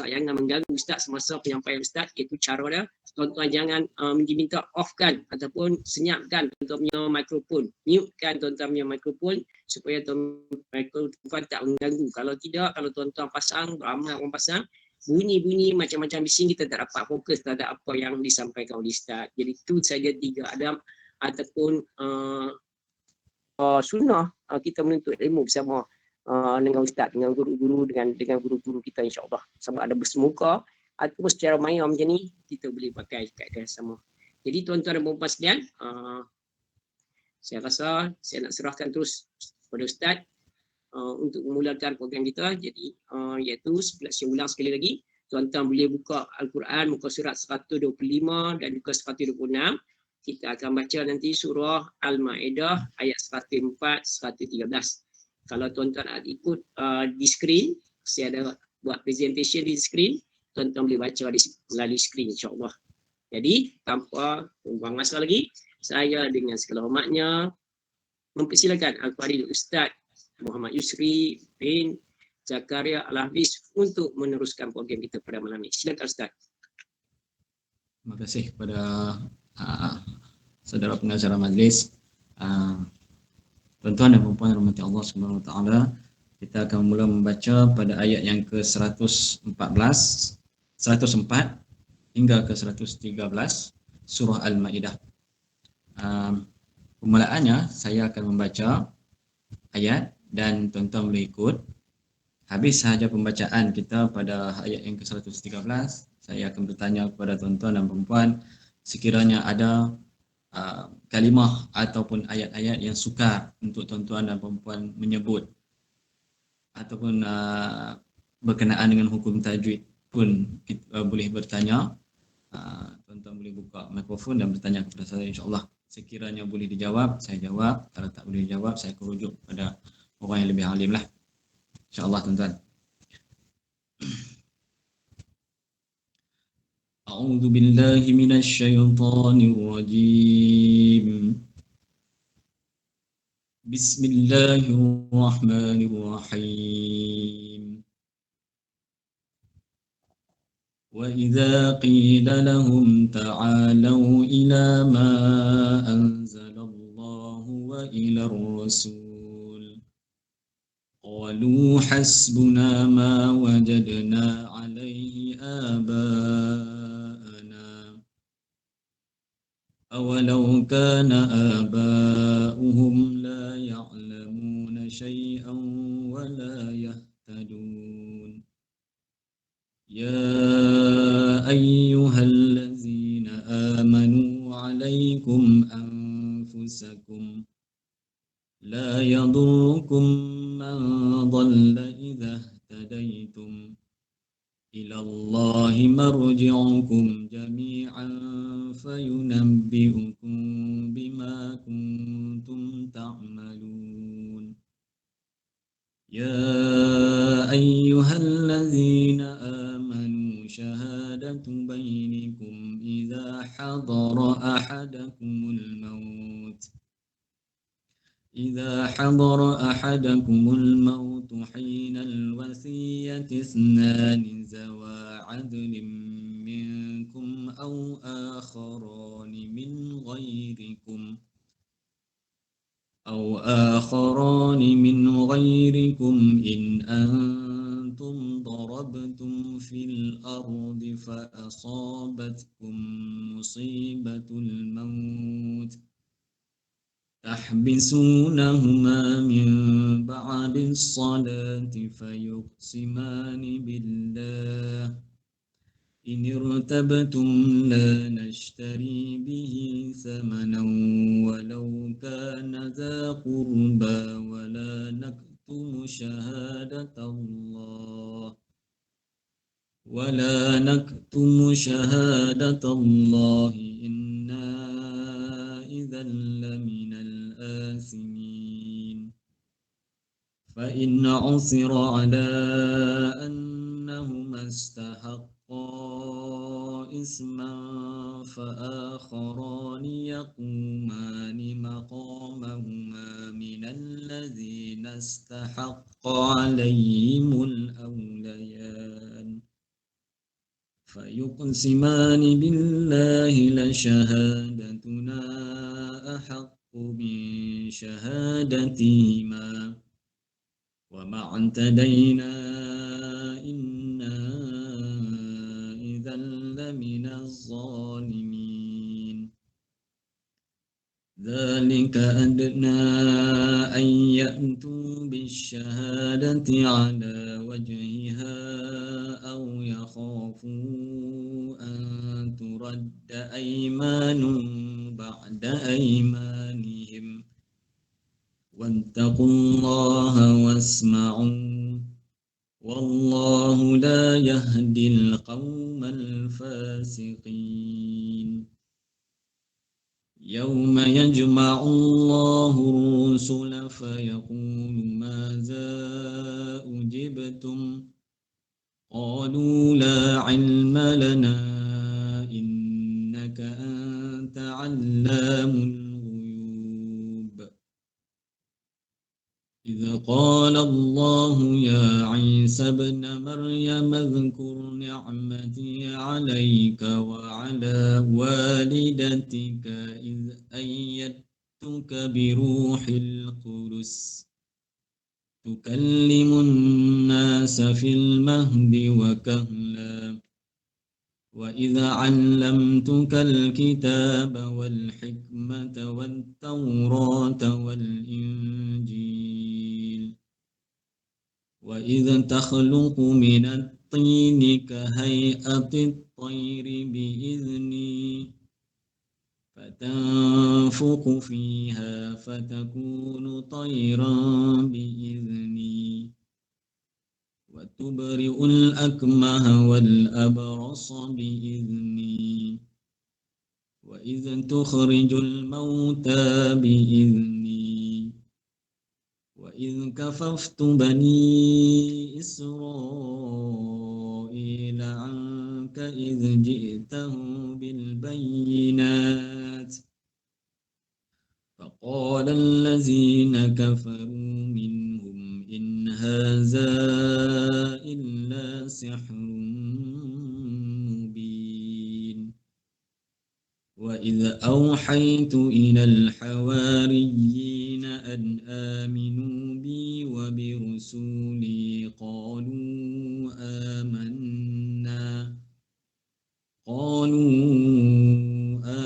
Ustaz, jangan mengganggu Ustaz semasa penyampaian Ustaz. Itu cara dia. Tuan-tuan jangan diminta offkan ataupun senyapkan tuan-tuan punya mikrofon. Mute-kan tuan-tuan punya mikrofon supaya tuan-tuan tak mengganggu. Kalau tidak, kalau tuan-tuan pasang, ramai orang pasang, bunyi-bunyi macam-macam bising, kita tak dapat fokus terhadap apa yang disampaikan oleh Ustaz. Jadi itu saja 3 adab ataupun sunnah kita menuntut ilmu bersama dengan Ustaz, dengan guru-guru, dengan guru-guru kita, insya-Allah. Sama ada bersemuka ataupun secara maya macam ni, kita boleh pakai kaedah sama. Jadi tuan-tuan dan puan-puan sekalian, saya rasa saya nak serahkan terus kepada Ustaz untuk memulakan program kita. Jadi iaitu saya ulang sekali lagi, tuan-tuan boleh buka Al-Quran muka surat 125 dan juga 126. Kita akan baca nanti surah Al-Ma'idah ayat 104, 113. Kalau tuan-tuan ada ikut di skrin, saya ada buat presentation di skrin, tuan-tuan boleh baca melalui skrin, insya-Allah. Jadi tanpa buang masa lagi, saya dengan segala hormatnya mempersilakan Al-Fadhil Ustaz Muhammad Yusri bin Zakaria Al-Hafiz untuk meneruskan program kita pada malam ini. Silakan Ustaz. Terima kasih kepada saudara pengacara majlis, tuan-tuan dan puan-puan rahmati Allah Subhanahu wa taala. Kita akan mula membaca pada ayat yang ke-104 hingga ke-113 surah Al-Maidah. Permulaannya saya akan membaca ayat dan tuan-tuan boleh ikut. Habis sahaja pembacaan kita pada ayat yang ke-113, saya akan bertanya kepada tuan-tuan dan puan-puan sekiranya ada kalimah ataupun ayat-ayat yang sukar untuk tuan-tuan dan puan-puan menyebut ataupun berkenaan dengan hukum tajwid pun boleh bertanya. Tuan-tuan boleh buka mikrofon dan bertanya kepada saya, insya-Allah. Sekiranya boleh dijawab, saya jawab. Kalau tak boleh dijawab, saya akan rujuk pada orang yang lebih alim lah, insya-Allah tuan-tuan. A'udzu billahi minasy syaithanir rajim. Bismillahirrahmanirrahim. وَإِذَا قِيلَ لَهُمْ تَعَالَوْا إِلَى مَا أَنزَلَ اللَّهُ وَإِلَى الرَّسُولِ قَالُوا حَسْبُنَا مَا وَجَدْنَا عَلَيْهِ آبَاءَنَا أَوَلَوْ كَانَ آبَاؤُهُمْ لَا يَعْلَمُونَ شَيْئًا وَلَا يَهْتَدُونَ يَا أَيُّهَا الَّذِينَ آمَنُوا عَلَيْكُمْ أَنفُسَكُمْ لَا يَضُرُّكُمْ مَنْ ضَلَّ إِذَا اهْتَدَيْتُمْ إِلَى اللَّهِ مَرْجِعُكُمْ جَمِيعًا فَيُنَبِّئُكُم بِمَا كُنتُمْ تَعْمَلُونَ يَا أَيُّهَا الَّذِينَ آمَنُوا شَهَادَةُ بَيْنِكُمْ إِذَا حَضَرَ أَحَدَكُمُ الْمَوْتُ حِينَ الْوَصِيَّةِ اثْنَانِ ذَوَا عَدْلٍ مِّنكُمْ أَوْ آخَرَانِ مِنْ غَيْرِكُمْ إِنْ أَنْتُمْ ضَرَبْتُمْ فِي الْأَرْضِ فَأَصَابَتْكُمْ مُصِيبَةُ الْمَوْتِ تحبسونهما من بعد الصلاة فيقسمان بالله إن ارتبتم لا نشتري به ثمنا ولو كان ذا قربى ولا نكتم شهادة الله إنا إذا لمن الآثمين فإن عثر على أنهما استحقا إثما فآخران يقومان مقامهما من الذين استحق عليهم الأوليان فيقسمان بالله لشهادتنا أحق من شهادتهما وما اعتدينا إنا إذا لمن الظالمين ذلك أدنى أن يأتوا بالشهادة على وجهها أو يخافوا أن ترد أيمان بعد أيمانهم واتقوا الله واسمعوا والله لا يهدي القوم الفاسقين يوم يجمع الله الرسل فيقول ماذا أجبتم قالوا لا علم لنا إنك أنت علام الغيوب إذ قال الله يا عيسى ابن مريم اذكر نعمتي عليك وعلى والدتك إذ أيدتك بروح القدس تكلم الناس في المهد وكهلا وإذ علمتك الكتاب والحكمة والتوراة والإنجيل وإذ تخلق من الطين كهيئة الطير بإذني فتنفخ فيها فتكون طيرا بإذني وتبرئ الأكمه والأبرص بإذني وإذ تخرج الموتى بإذني وإذ كففت بني إسرائيل عنك إذ جئتهم بالبينات فقال الذين كفروا منهم إن هذا إلا سحر مبين وإذ أوحيت إلى الحواريين أن آمنوا بي وبرسولي قالوا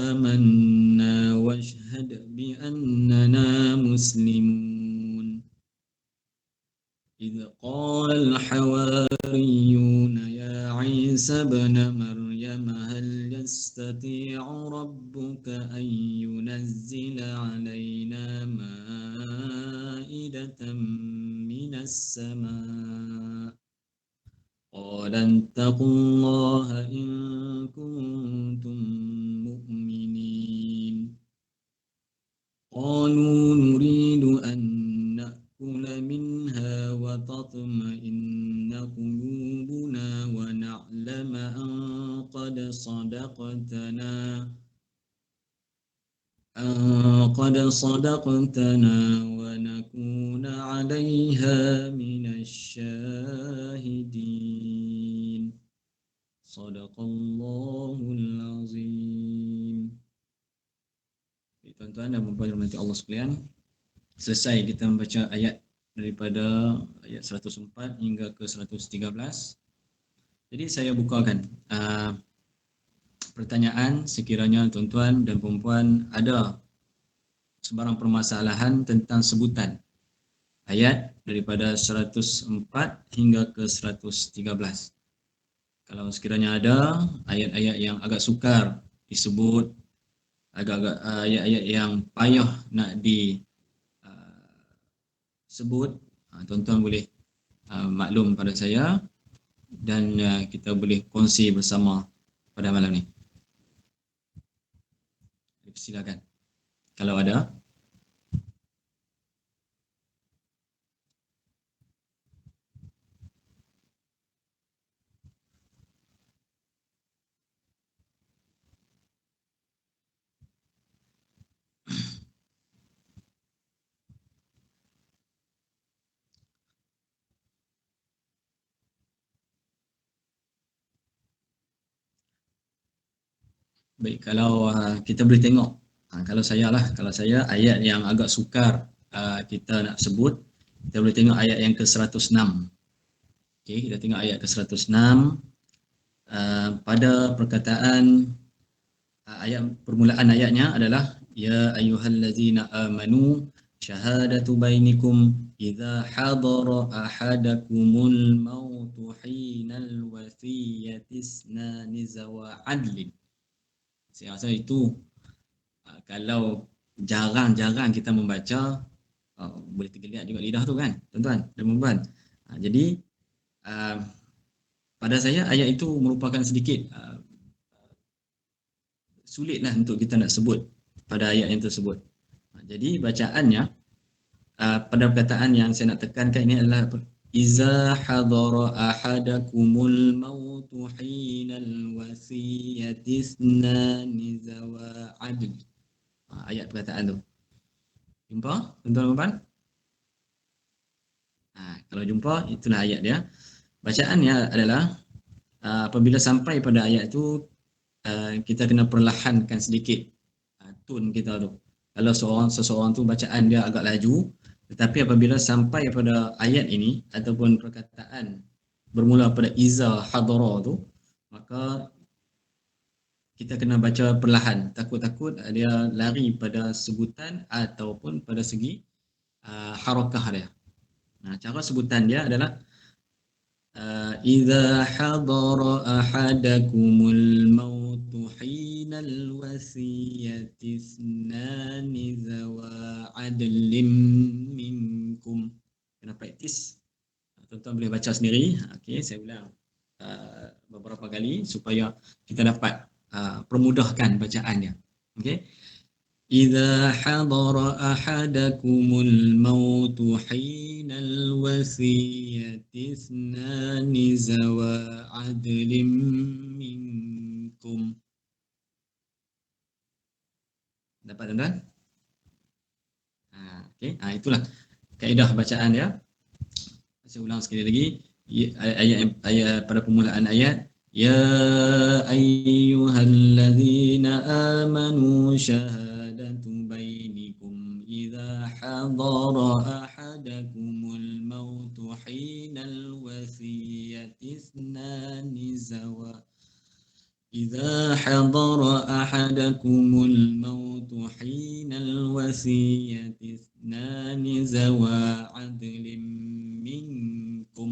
آمنا واشهد بأننا مسلمون إذ قال الحواريون يا عيسى ابن مريم هل يستطيع ربك أن ينزل علينا مائدة من السماء قال اتقوا الله إن كنتم مؤمنين قالوا نريد أن نأكل منها وتطمئن قلوبنا ونعلم أن قد صدقتنا ونكون عليها من الشاهدين صدق الله العظيم. Tuan-tuan dan puan-puan yang dirahmati Allah sekalian, selesai kita membaca ayat daripada ayat 104 hingga ke 113. Jadi saya bukakan pertanyaan sekiranya tuan-tuan dan puan-puan ada sebarang permasalahan tentang sebutan ayat daripada 104 hingga ke 113. Kalau sekiranya ada ayat-ayat yang agak sukar disebut, agak-agak ayat-ayat yang payah nak disebut, tuan-tuan boleh maklum pada saya dan kita boleh kongsi bersama pada malam ni. Silakan kalau ada. Baik, kalau kita boleh tengok, kalau saya ayat yang agak sukar kita nak sebut, kita boleh tengok ayat yang ke-106. Okey, kita tengok ayat ke-106 pada perkataan ayat permulaan ayatnya adalah ya ayyuhallazina amanu syahadatu bainikum idza hadara ahadakumul mautu hinal wasiyati isnani zawa adlin. Saya rasa itu kalau jarang-jarang kita membaca, boleh tergeliat juga lidah tu kan, tuan-tuan dan puan-puan. Jadi pada saya ayat itu merupakan sedikit sulitlah untuk kita nak sebut pada ayat yang tersebut. Jadi bacaannya pada perkataan yang saya nak tekankan ini adalah iza hadara ahadakumul mautu hinal wasiyati isnani zawa adl. Ayat perkataan tu. Jumpa tuan-tuan dan puan? Kalau jumpa, itulah ayat dia. Bacaannya adalah apabila sampai pada ayat itu kita kena perlahankan sedikit tone kita tu. Kalau seseorang tu bacaan dia agak laju, tetapi apabila sampai pada ayat ini ataupun perkataan bermula pada iza hadara tu, maka kita kena baca perlahan. Takut-takut dia lari pada sebutan ataupun pada segi harakah dia. Cara sebutan dia adalah idza hadara ahadakumul mautu hinal wasiyati isnani zawa adlim minkum. Kena praktis. Tuan-tuan boleh baca sendiri. Okey, saya ulang beberapa kali supaya kita dapat permudahkan bacaannya. Okey. إذا حضر أحدكم الموت حين الوصية اثنان ذوى عدل منكم. Dapat tuan-tuan? Okey, itulah kaedah bacaan dia. Saya ulang sekali lagi ayat pada permulaan ayat ya ayyuhallazina amanu syahadatu bainikum idza hadara ahadakumul mautu hinal wasiyati isnani zawa إذا حضر أحدكم الموت حين الوصية اثنان ذوى عدل منكم.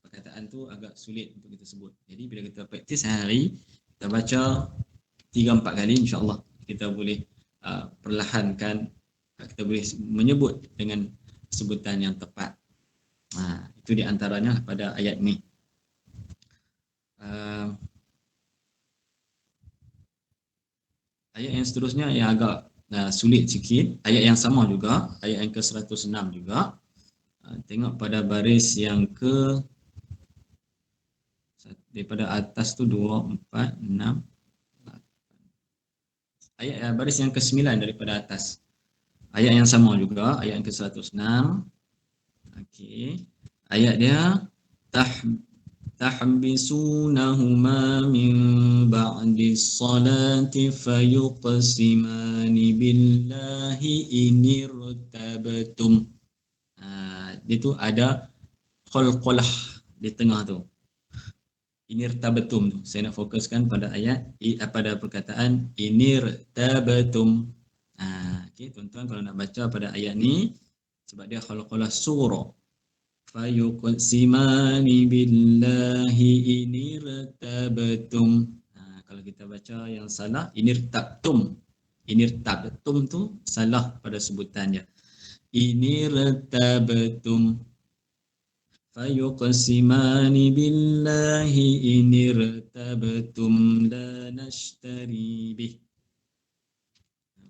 Perkataan tu agak sulit untuk kita sebut. Jadi bila kita praktis hari, kita baca 3-4 kali, insya-Allah kita boleh perlahankan, kita boleh menyebut dengan sebutan yang tepat. Itu di antaranya pada ayat ni. Ayat yang seterusnya yang agak sulit sikit, ayat yang sama juga, ayat yang ke-106 juga. Tengok pada baris yang daripada atas tu 2, 4, 6. Ayat baris yang ke-9 daripada atas. Ayat yang sama juga, ayat yang ke-106. Okey. Ayat dia tahbisunahuma min ba'di salati fayuqsimani billahi inirtabtum. Dia tu ada qalqalah di tengah tu. Inirtabtum tu. Saya nak fokuskan pada ayat pada perkataan inirtabtum. Okey, tuan-tuan kalau nak baca pada ayat ni sebab dia qalqalah surah. Fayuqsimani billahi inirtabtum. Kalau kita baca yang salah inirtabtum. Inirtabtum tu salah pada sebutannya. Inirtabtum. Fayuqsimani billahi inirtabtum la nashtari bih.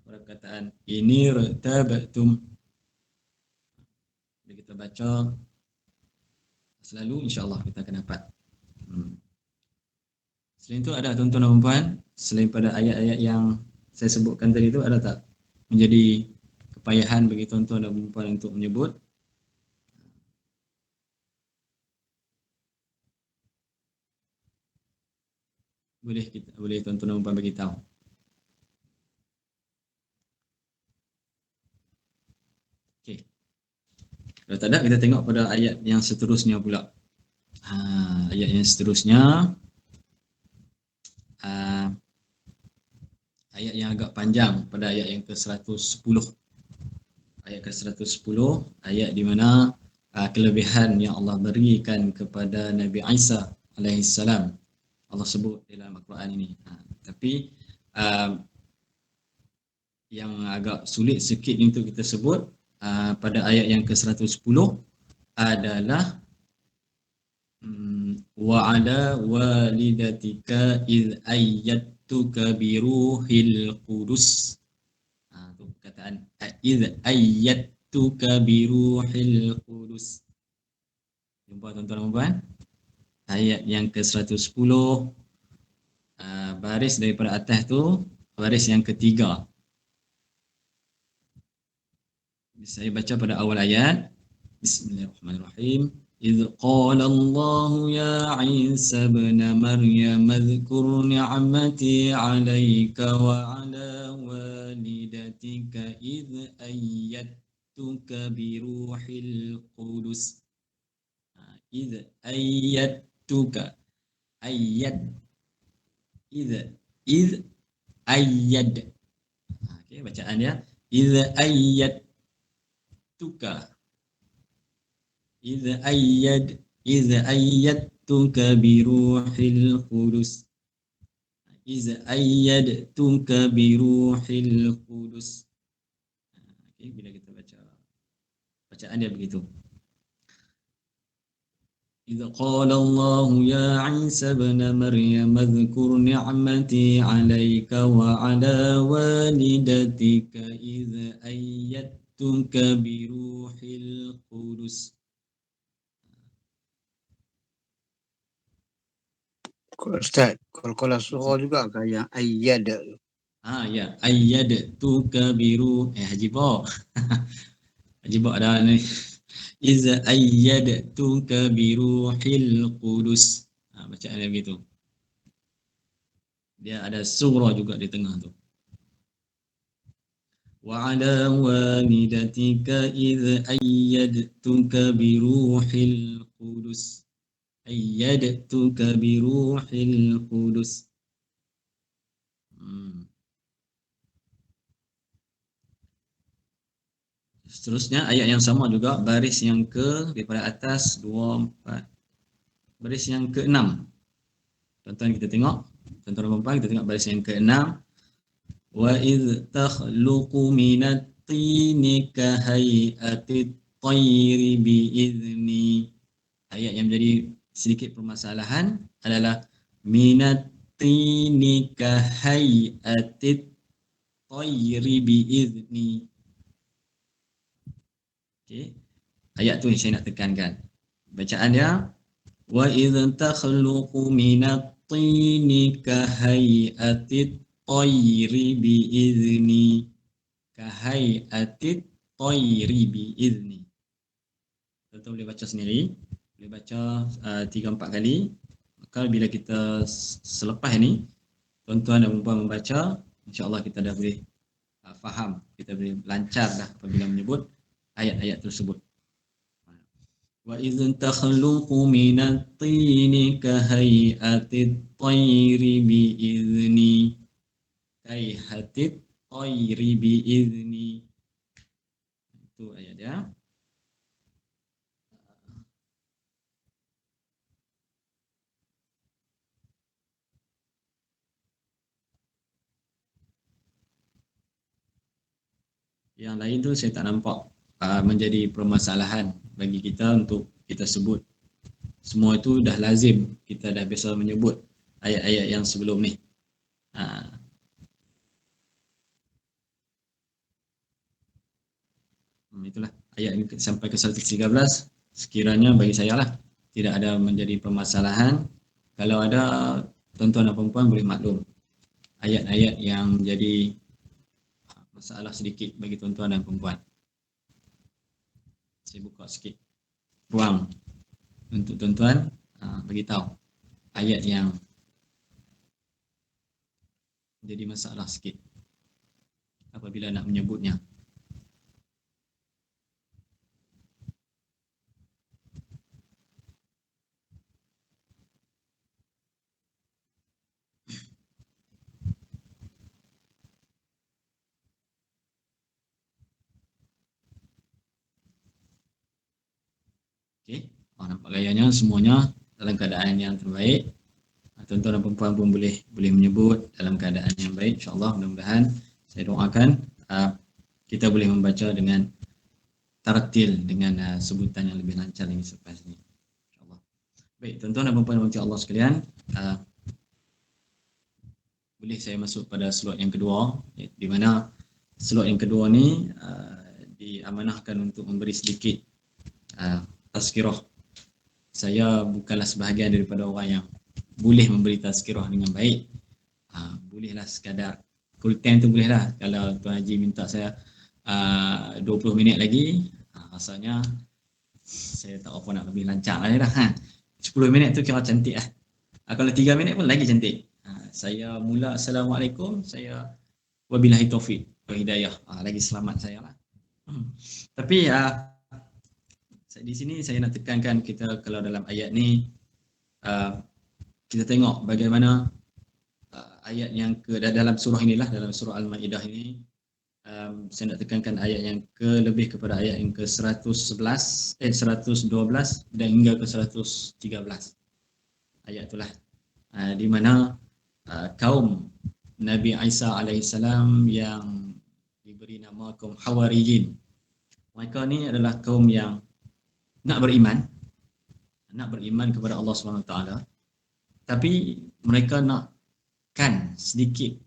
Perkataan inirtabtum. Bila kita baca selalu, insya-Allah kita akan dapat. Selain itu ada tuan-tuan dan puan, selain pada ayat-ayat yang saya sebutkan tadi itu, ada tak menjadi kepayahan bagi tuan-tuan dan puan untuk menyebut? boleh tuan-tuan dan puan bagi tahu. Okey. Kalau tak ada, kita tengok pada ayat yang seterusnya pula. Ayat yang seterusnya, ah, ayat yang agak panjang pada ayat yang ke-110. Ayat ke-110, ayat di mana kelebihan yang Allah berikan kepada Nabi Isa alaihissalam Allah sebut dalam Al-Quran ini. Tapi yang agak sulit sikit untuk kita sebut pada ayat yang ke-110 adalah wa ala walidatika iz ayyatuka biruhil qudus. Tu perkataan iz ayyatuka biruhil qudus. Jumpa tuan-tuan dan puan. Ayat yang ke-110, baris daripada atas tu baris yang ketiga. Saya baca pada awal ayat. Bismillahirrahmanirrahim. إذ قال الله يا عيسى ابن مريم اذكر نعمتي عليك وعلى والدتك إذ أيدتك بروح القدس. إذ أيدتك أيد إذ أيد. Okey, bacaan dia إذ أيدتك إذ أيدتك بروح القدس. إذ أيدتك بروح القدس. Okey, bila kita baca bacaan dia begitu. إذ قال الله يا عيسى ابن مريم اذكر نعمتي عليك وعلى والدتك إذ أيدتك بروح القدس. Ustaz, kalau surah juga kan yang ayyad. Ya, ayyadtuka biru Haji Bo. Haji Bo dah ni. Iz ayyadtuka biruhil qudus. Bacaan dia begitu. Dia ada surah juga di tengah tu. Wa ala walidatika iz ayyadtuka biruhil qudus. Ayyadtuka biruhil qudus. Seterusnya ayat yang sama juga, baris yang ke daripada atas 2 4. Baris yang ke-6. Tuan-tuan kita tengok, tuan-tuan dan puan kita tengok baris yang ke-6. Wa idh takhluqu minat tini ka hay'atit tayri bi idzni. Ayat yang menjadi sedikit permasalahan adalah minat tini ka hay'atit tayri bi idzni. Okey. Ayat tu yang saya nak tekankan. Bacaan dia wa idh takhluqu minat tini ka hay'atit tayri bi idzni. Ka hay'atit tayri bi idzni. Tuan-tuan boleh baca sendiri. Boleh baca 3-4 kali. Maka bila kita selepas ini, tuan-tuan dan puan membaca, insya-Allah kita dah boleh faham, kita boleh lancar dah apabila menyebut ayat-ayat tersebut. Wa idh takhluqu minat tini ka hay'atit tayri bi idzni. Hay'atit tayri bi idzni. Itu ayat dia. Yang lain tu saya tak nampak menjadi permasalahan bagi kita untuk kita sebut. Semua itu dah lazim, kita dah biasa menyebut ayat-ayat yang sebelum ni. Itulah ayat ini sampai ke 113. Sekiranya bagi saya lah tidak ada menjadi permasalahan. Kalau ada, tuan-tuan dan puan boleh maklum ayat-ayat yang menjadi masalah sedikit bagi tuan-tuan dan puan. Saya buka sikit ruang untuk tuan-tuan bagi tahu ayat yang jadi masalah sikit apabila nak menyebutnya. Okey, nampak gayanya semuanya dalam keadaan yang terbaik. Tuan-tuan dan puan-puan pun boleh menyebut dalam keadaan yang baik. InsyaAllah mudah-mudahan saya doakan kita boleh membaca dengan tartil, dengan sebutan yang lebih lancar ini selepas ini. InsyaAllah. Baik, tuan-tuan dan puan-puan yang Allah sekalian, boleh saya masuk pada slot yang kedua, di mana slot yang kedua ni diamanahkan untuk memberi sedikit tazkirah. Saya bukanlah sebahagian daripada orang yang boleh memberi tazkirah dengan baik. Bolehlah sekadar full time tu bolehlah. Kalau Tuan Haji minta saya 20 minit lagi, rasanya saya tak apa nak lebih lancar lah dah. 10 minit tu kira cantik lah. Kalau 3 minit pun lagi cantik. Saya mula Assalamualaikum, saya wabillahi taufiq wa hidayah. Lagi selamat saya lah. Tapi di sini saya nak tekankan kita kalau dalam ayat ni kita tengok bagaimana ayat yang dalam surah inilah, dalam surah Al-Maidah ini, saya nak tekankan ayat yang lebih kepada ayat yang ke 112 dan hingga ke 113. Ayat itulah di mana kaum Nabi Isa alaihissalam yang diberi nama kaum Hawariyin. Mereka ni adalah kaum yang nak beriman kepada Allah SWT, tapi mereka nakkan sedikit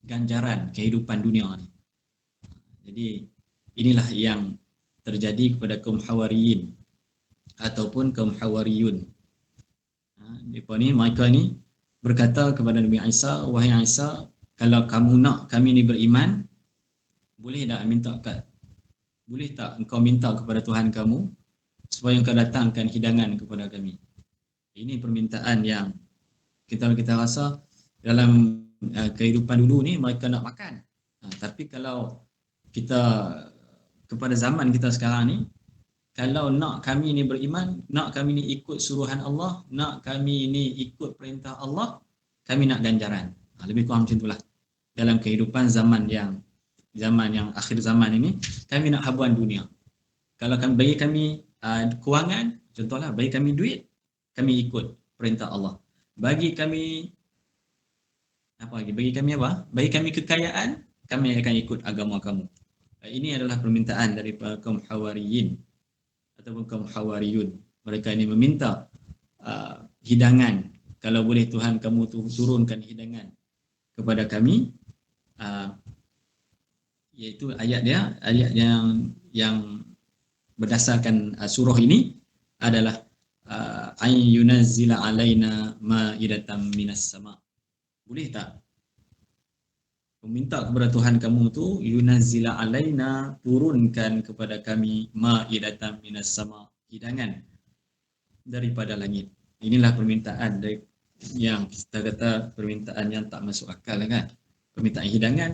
ganjaran kehidupan dunia ni. Jadi inilah yang terjadi kepada kaum Hawariyin ataupun kaum Hawariyun. Mereka ni berkata kepada Nabi Isa, wahai Isa, kalau kamu nak kami ni beriman, boleh tak engkau minta kepada Tuhan kamu supaya engkau datangkan hidangan kepada kami. Ini permintaan yang kita rasa dalam kehidupan dulu ni mereka nak makan. Tapi kalau kita kepada zaman kita sekarang ni, kalau nak kami ni beriman, nak kami ni ikut suruhan Allah, nak kami ni ikut perintah Allah, kami nak ganjaran. Lebih kurang macam itulah. Dalam kehidupan zaman yang akhir zaman ini, kami nak habuan dunia. Kalau bagi kami kewangan, contohlah bagi kami duit, kami ikut perintah Allah. Bagi kami Bagi kami kekayaan, kami akan ikut agama kamu. Ini adalah permintaan daripada kaum Hawariyin ataupun kaum Hawariyun. Mereka ini meminta hidangan. Kalau boleh Tuhan kamu turunkan hidangan kepada kami. Iaitu ayat yang berdasarkan surah ini adalah ay yunazzila alaina ma'idatan minas sama. Boleh tak meminta kepada Tuhan kamu tu, yunazzila alaina, turunkan kepada kami ma'idatan minas sama, hidangan daripada langit. Inilah permintaan yang kita kata permintaan yang tak masuk akal kan. Permintaan hidangan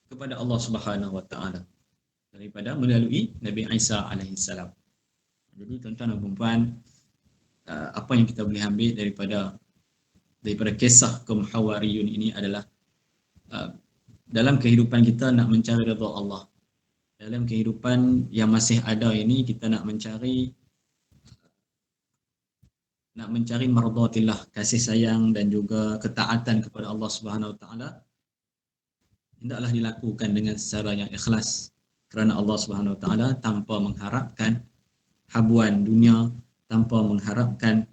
kepada Allah Subhanahu Wa Taala daripada melalui Nabi Isa alaihissalam. Jadi tuan-tuan dan puan-puan, apa yang kita boleh ambil daripada kisah kaum Hawariyun ini adalah dalam kehidupan kita nak mencari redha Allah. Dalam kehidupan yang masih ada ini, kita nak mencari mardatillah, kasih sayang dan juga ketaatan kepada Allah Subhanahu Wa Taala. Hendaklah dilakukan dengan secara yang ikhlas kerana Allah Subhanahu Wa Taala, tanpa mengharapkan habuan dunia, tanpa mengharapkan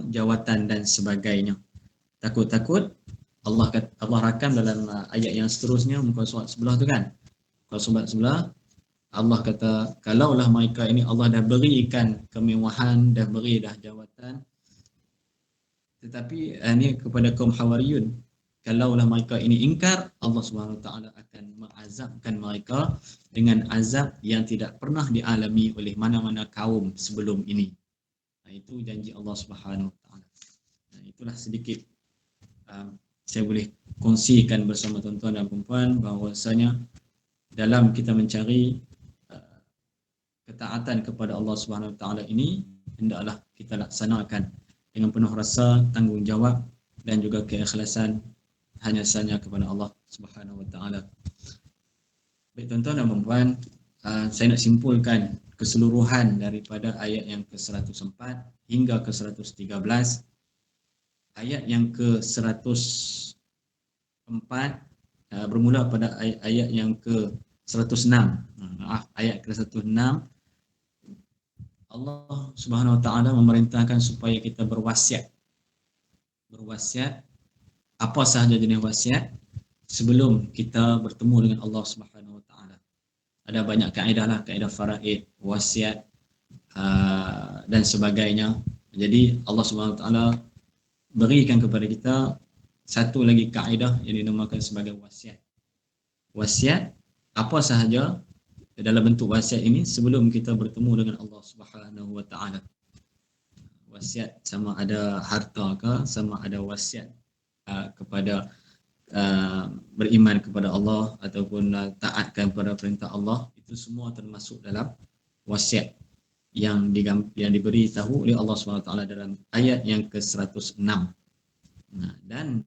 jawatan dan sebagainya. Takut-takut Allah rakam dalam ayat yang seterusnya, muka surat sebelah tu kan. Muka surat sebelah Allah kata, kalaulah mereka ini Allah dah berikan kemewahan, dah beri dah jawatan, tetapi ini kepada kaum Hawariyun, kalaulah mereka ini ingkar, Allah Subhanahu Wa Taala akan mengazabkan mereka dengan azab yang tidak pernah dialami oleh mana-mana kaum sebelum ini. Itu janji Allah Subhanahu Wa Taala. Itulah sedikit saya boleh kongsikan bersama tuan-tuan dan puan-puan bahawasanya dalam kita mencari ketaatan kepada Allah Subhanahu Wa Taala ini hendaklah kita laksanakan dengan penuh rasa tanggungjawab dan juga keikhlasan hanya sahaja kepada Allah Subhanahu Wa Taala. Baik tuan-tuan dan puan-puan, saya nak simpulkan keseluruhan daripada ayat yang ke-104 hingga ke-113. Ayat yang ke-104 bermula pada ayat yang ke-106. Ayat ke-106, Allah Subhanahu Wa Taala memerintahkan supaya kita berwasiat. Berwasiat, apa sahaja jenis wasiat sebelum kita bertemu dengan Allah Subhanahu Wa Taala. Ada banyak kaedah lah, kaedah faraid, wasiat dan sebagainya. Jadi Allah Subhanahu Wa Taala berikan kepada kita satu lagi kaedah yang dinamakan sebagai wasiat. Wasiat apa sahaja dalam bentuk wasiat ini sebelum kita bertemu dengan Allah Subhanahu Wa Taala. Wasiat sama ada harta ke, sama ada wasiat kepada beriman kepada Allah ataupun taatkan kepada perintah Allah, itu semua termasuk dalam wasiat yang diberitahu oleh Allah SWT dalam ayat yang ke-106. Dan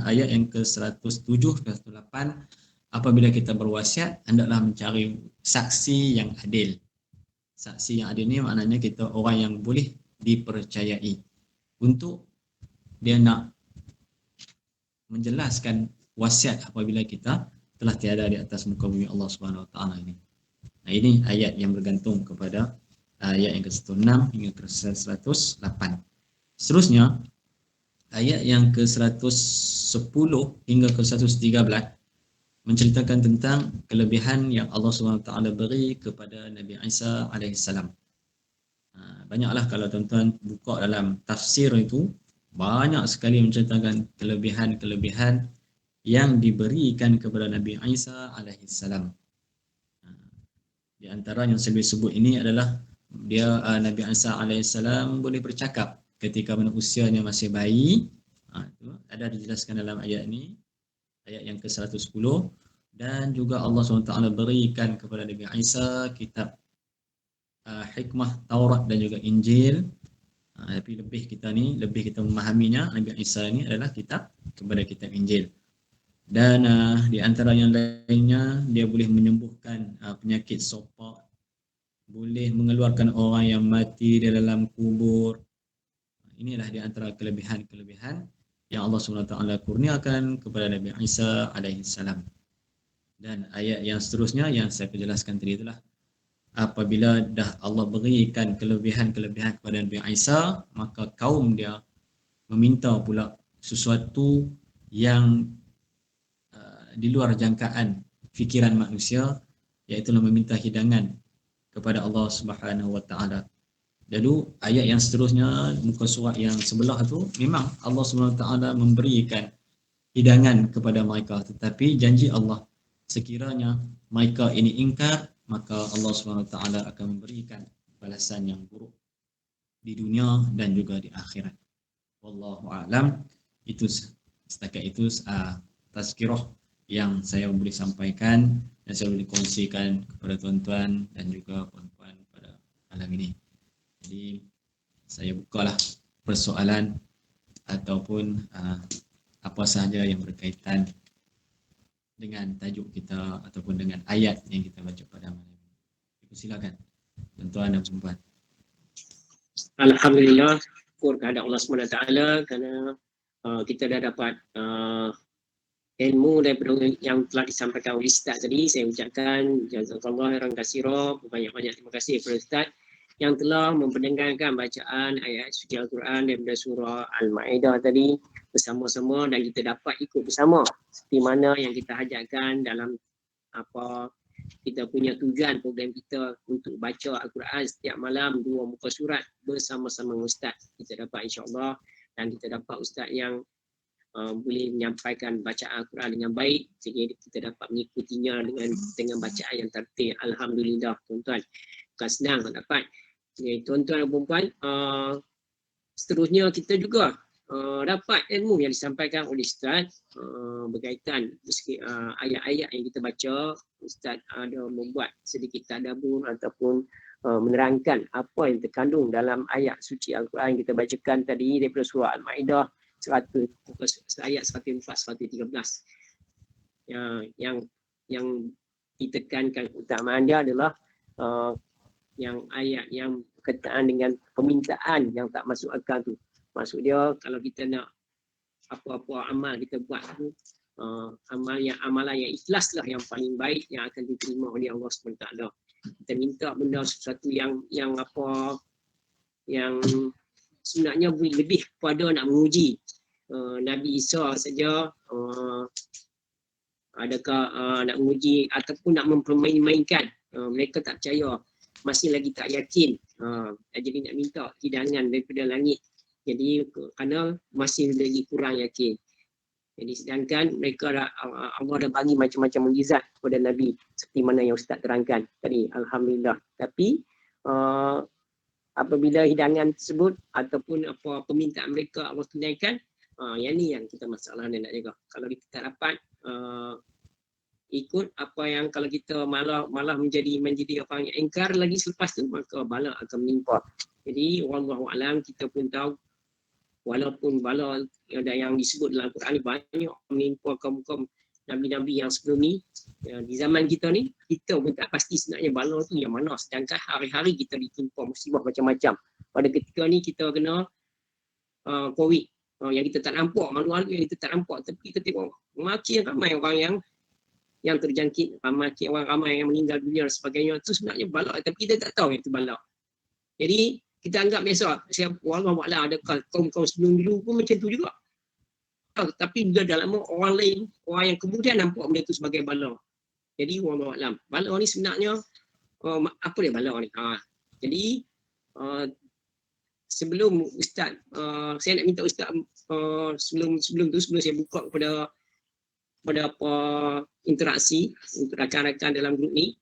ayat yang ke-107 ke 108, apabila kita berwasiat hendaklah mencari saksi yang adil. Saksi yang adil ni maknanya kita orang yang boleh dipercayai untuk dia nak menjelaskan wasiat apabila kita telah tiada di atas muka bumi Allah Subhanahu Wa Taala ini. Nah, ini ayat yang bergantung kepada ayat yang ke-106 hingga ke-108. Seterusnya ayat yang ke-110 hingga ke-113 menceritakan tentang kelebihan yang Allah SWT beri kepada Nabi Isa alaihissalam. Banyaklah kalau tuan-tuan buka dalam tafsir itu, banyak sekali menceritakan kelebihan-kelebihan yang diberikan kepada Nabi Isa alaihissalam. Di antara yang saya boleh sebut ini adalah dia Nabi Isa alaihissalam boleh bercakap ketika mana usianya masih bayi. Itu ada dijelaskan dalam ayat ini, ayat yang ke-110. Dan juga Allah SWT berikan kepada Nabi Isa kitab hikmah Taurat dan juga Injil. Tapi lebih kita memahaminya, Nabi Isa ini adalah kitab kepada kitab Injil. Dan di antara yang lainnya, dia boleh menyembuhkan penyakit sopak, boleh mengeluarkan orang yang mati di dalam kubur. Inilah di antara kelebihan-kelebihan yang Allah SWT kurniakan kepada Nabi Isa alaihissalam. Dan ayat yang seterusnya yang saya jelaskan tadi itulah, apabila dah Allah berikan kelebihan-kelebihan kepada Nabi Isa, maka kaum dia meminta pula sesuatu yang di luar jangkaan fikiran manusia, iaitu meminta hidangan kepada Allah Subhanahu Wa Taala. Lalu ayat yang seterusnya, muka surat yang sebelah tu, memang Allah Subhanahu Wa Taala memberikan hidangan kepada mereka, tetapi janji Allah, sekiranya mereka ini ingkar, maka Allah SWT akan memberikan balasan yang buruk di dunia dan juga di akhirat. Wallahu a'lam. Itu setakat itu tazkirah yang saya boleh sampaikan dan saya boleh kongsikan kepada tuan-tuan dan juga puan-puan pada malam ini. Jadi saya bukalah persoalan ataupun apa sahaja yang berkaitan dengan tajuk kita ataupun dengan ayat yang kita baca pada malam ini. Silakan tuan-tuan dan puan-puan. Alhamdulillah, syukur kepada Allah SWT kerana kita dah dapat ilmu daripada yang telah disampaikan oleh Ustaz tadi. Saya ucapkan jazakallah khairan katsira, banyak-banyak terima kasih kepada Ustaz yang telah memperdengarkan bacaan ayat suci Al-Quran daripada surah Al-Ma'idah tadi bersama-sama, dan kita dapat ikut bersama seperti mana yang kita hajatkan dalam apa kita punya tujuan program kita untuk baca Al-Quran setiap malam 2 muka surat bersama-sama Ustaz. Kita dapat insya-Allah, dan kita dapat Ustaz yang boleh menyampaikan bacaan Al-Quran dengan baik, sehingga kita dapat mengikutinya dengan bacaan yang tertib. Alhamdulillah tuan-tuan, bukan senang nak dapat. Jadi tuan-tuan dan puan-puan, seterusnya kita juga dapat ilmu yang disampaikan oleh Ustaz berkaitan ayat-ayat yang kita baca. Ustaz ada membuat sedikit tadabbur ataupun menerangkan apa yang terkandung dalam ayat suci Al-Quran yang kita bacakan tadi daripada surah Al-Ma'idah ayat 104-113. Yang ditekankan keutamaan dia adalah yang ayat yang berkaitan dengan permintaan yang tak masuk akal tu. Maksud dia kalau kita nak apa-apa amal kita buat tu, amalan yang ikhlas lah yang paling baik yang akan diterima oleh Allah SWT. Kita minta benda sesuatu yang sebenarnya lebih kepada nak menguji Nabi Isa saja, adakah nak menguji ataupun nak mempermain-mainkan. Mereka tak percaya, masih lagi tak yakin. Jadi nak minta hidangan daripada langit. Jadi kerana masih lagi kurang yakin. Jadi sedangkan mereka Allah dah bagi macam-macam mukjizat kepada Nabi seperti mana yang Ustaz terangkan tadi, alhamdulillah. Tapi apabila hidangan tersebut ataupun apa permintaan mereka Allah tunaikan, yang ni yang kita masalah nak jaga. Kalau kita tak dapat ikut apa yang, kalau kita malah menjadi orang yang ingkar lagi selepas tu, maka bala akan menimpa. Jadi wallahu alam, kita pun tahu walaupun bala yang disebut dalam Quran ni banyak menimpa kaum-kaum Nabi-Nabi yang sebelum ni, di zaman kita ni, kita pun tak pasti sebenarnya bala tu yang mana. Sedangkan hari-hari kita ditimpa musibah macam-macam. Pada ketika ni kita kena COVID, yang kita tak nampak, malu-malu yang kita tak nampak, tapi kita tengok makin ramai orang yang terjangkit, makin orang ramai yang meninggal dunia dan sebagainya. Itu sebenarnya bala, tapi kita tak tahu itu bala. Jadi kita anggap biasa, wallahu a'lam, ada kaum-kaum sebelum dulu pun macam tu juga. Tapi bila dalam orang lain, orang yang kemudian nampak benda itu sebagai bala. Jadi wallahu a'lam. Bala ni sebenarnya apa dia bala ni? Jadi sebelum Ustaz, saya nak minta Ustaz sebelum saya buka kepada apa interaksi untuk rakan-rakan dalam grup ni,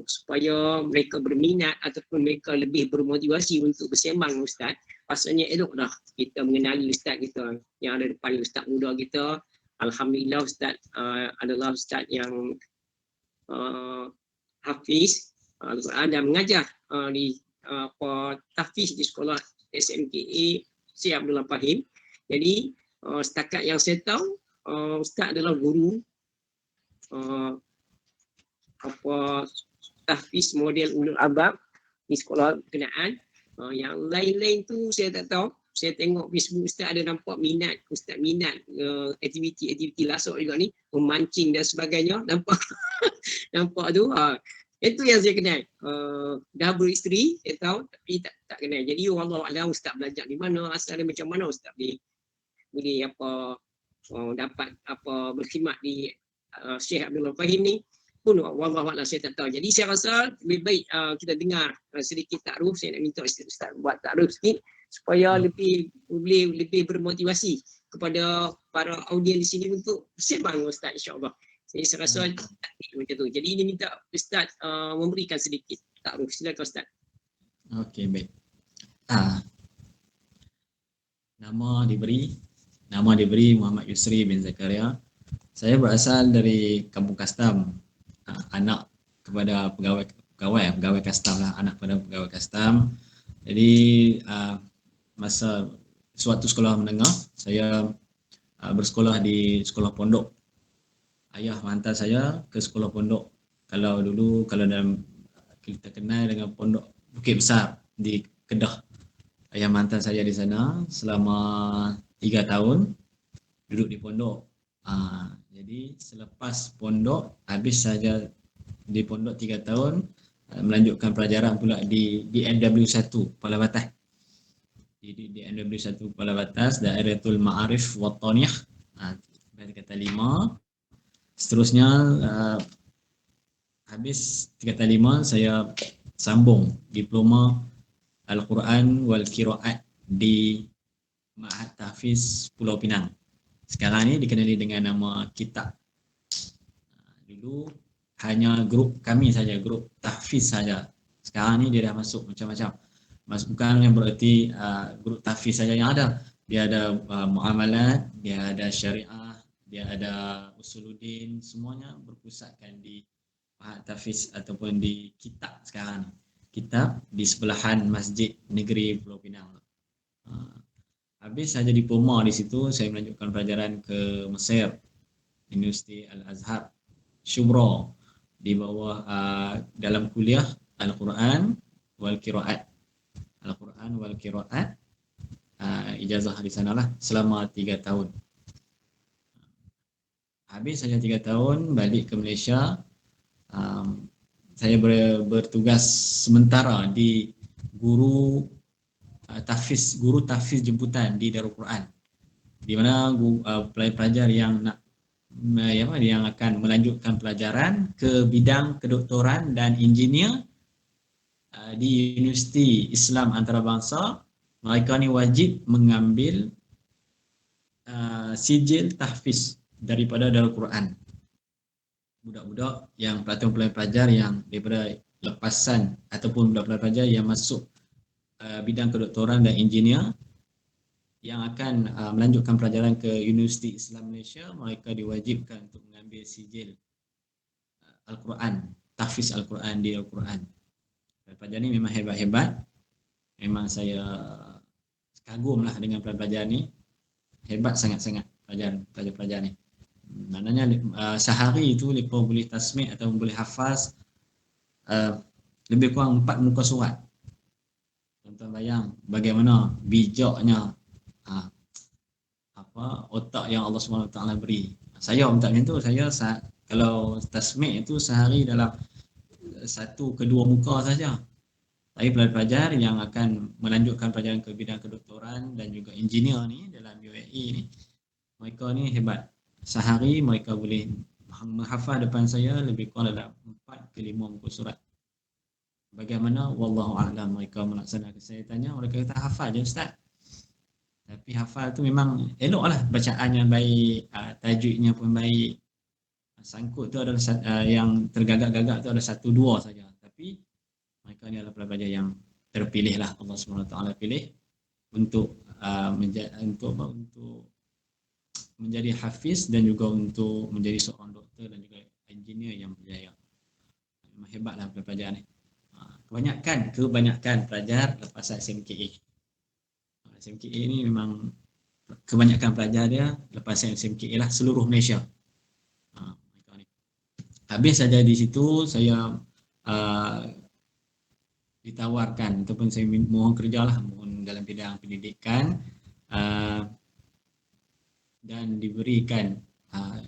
supaya mereka berminat ataupun mereka lebih bermotivasi untuk bersembang dengan Ustaz. Pasalnya eloklah kita mengenali Ustaz kita yang ada depan ni, Ustaz muda kita. Alhamdulillah Ustaz adalah Ustaz yang hafiz Al-Quran dan mengajar di tahfiz di sekolah SMKA Syekh Abdullah Fahim. Jadi setakat yang saya tahu, Ustaz adalah guru tahfiz model ulul albab di sekolah berkenaan. Yang lain-lain tu saya tak tahu. Saya tengok Facebook Ustaz ada nampak Ustaz minat aktiviti lasuk juga ni, memancing dan sebagainya. Nampak tu. Itu yang saya kenal. Dah beristeri, saya tahu, tapi tak kenal. Jadi wallahu a'lam Ustaz belajar di mana, asal dia macam mana Ustaz boleh dapat berkhidmat di Syekh Abdullah Fahim ni pun wallahu a'lam, saya tak tahu. Jadi saya rasa lebih baik kita dengar sedikit takruf. Saya nak minta Ustaz buat takruf sikit supaya lebih bermotivasi kepada para audiens di sini untuk bersembang Ustaz, insya-Allah. Saya rasa macam tu. Jadi ini minta Ustaz memberikan sedikit takruf. Silakan Ustaz. Okey, baik. Nama diberi Muhammad Yusri bin Zakaria. Saya berasal dari Kampung Kastam. Anak kepada pegawai kastam lah, anak kepada pegawai kastam. Jadi masa suatu sekolah menengah, saya bersekolah di sekolah pondok. Ayah hantar saya ke sekolah pondok. Kalau dalam kita kenal dengan pondok Bukit Besar di Kedah. Ayah hantar saya di sana selama 3 tahun duduk di pondok. Jadi selepas pondok, habis saja di pondok 3 tahun, melanjutkan pelajaran pula di NW1 Kuala Batas. Di NW1 Kuala Batas, Dairatul Ma'arif wa Taniyah, kata 5. Seterusnya habis kata 5, saya sambung diploma Al-Quran wal Qiraat di Ma'had Tahfiz Pulau Pinang. Sekarang ni dikenali dengan nama Kitab. Dulu hanya grup kami saja, grup tahfiz saja. Sekarang ni dia dah masuk macam-macam. Bukan yang berarti grup tahfiz saja yang ada. dia ada muamalat, dia ada syariah, dia ada usuluddin, semuanya berpusatkan di Mahat Tahfiz ataupun di kitab sekarang. Kitab di sebelahan Masjid Negeri Pulau Pinang. Habis saya jadi diploma di situ, saya melanjutkan pelajaran ke Mesir, Universiti Al-Azhar, Syubra, di bawah dalam kuliah Al-Quran wal Qiraat. Al-Quran wal Qiraat, ijazah di sanalah selama 3 tahun. Habis saja 3 tahun, balik ke Malaysia. Saya bertugas sementara di guru tahfiz jemputan di Darul Quran, di mana pelajar yang nak yang akan melanjutkan pelajaran ke bidang kedoktoran dan engineer di Universiti Islam Antarabangsa, mereka ni wajib mengambil sijil tahfiz daripada Darul Quran. Budak-budak yang pelajar yang daripada lepasan ataupun budak-budak pelajar yang masuk bidang kedoktoran dan engineer yang akan melanjutkan pelajaran ke Universiti Islam Malaysia, mereka diwajibkan untuk mengambil sijil Al-Quran, tahfiz Al-Quran di Al-Quran. Pelajar ni memang hebat-hebat. Memang saya kagumlah dengan pelajar ni. Hebat sangat-sangat pelajar ni. Maknanya sehari itu mereka boleh tasmih atau boleh hafaz lebih kurang 4 muka surat. Tuan-tuan bayang bagaimana bijaknya otak yang Allah SWT beri. Saya tak macam tu. Saya kalau tasmih itu sehari dalam 1 ke 2 muka saja. Tapi pelajar yang akan melanjutkan pelajaran ke bidang kedoktoran dan juga engineer ni dalam UAE ni, mereka ni hebat. Sehari mereka boleh menghafal depan saya lebih kurang dalam 4 ke 5 muka surat. Bagaimana? Wallahu a'lam mereka melaksanakan. Saya tanya, mereka kata hafal je Ustaz. Tapi hafal tu memang eloklah, bacaannya baik, tajwidnya pun baik. Sangkut tu adalah yang tergagak-gagak tu ada 1-2 saja. Tapi mereka ni adalah pelajar yang terpilih lah, Allah SWT pilih untuk menjadi hafiz dan juga untuk menjadi seorang doktor dan juga engineer yang berjaya. Memang hebatlah pelajar ni. Kebanyakan pelajar lepas SMKA. SMKA ni memang kebanyakan pelajar dia lepas SMKA lah seluruh Malaysia. Habis saja di situ saya ditawarkan ataupun saya mohon kerjalah, mohon dalam bidang pendidikan dan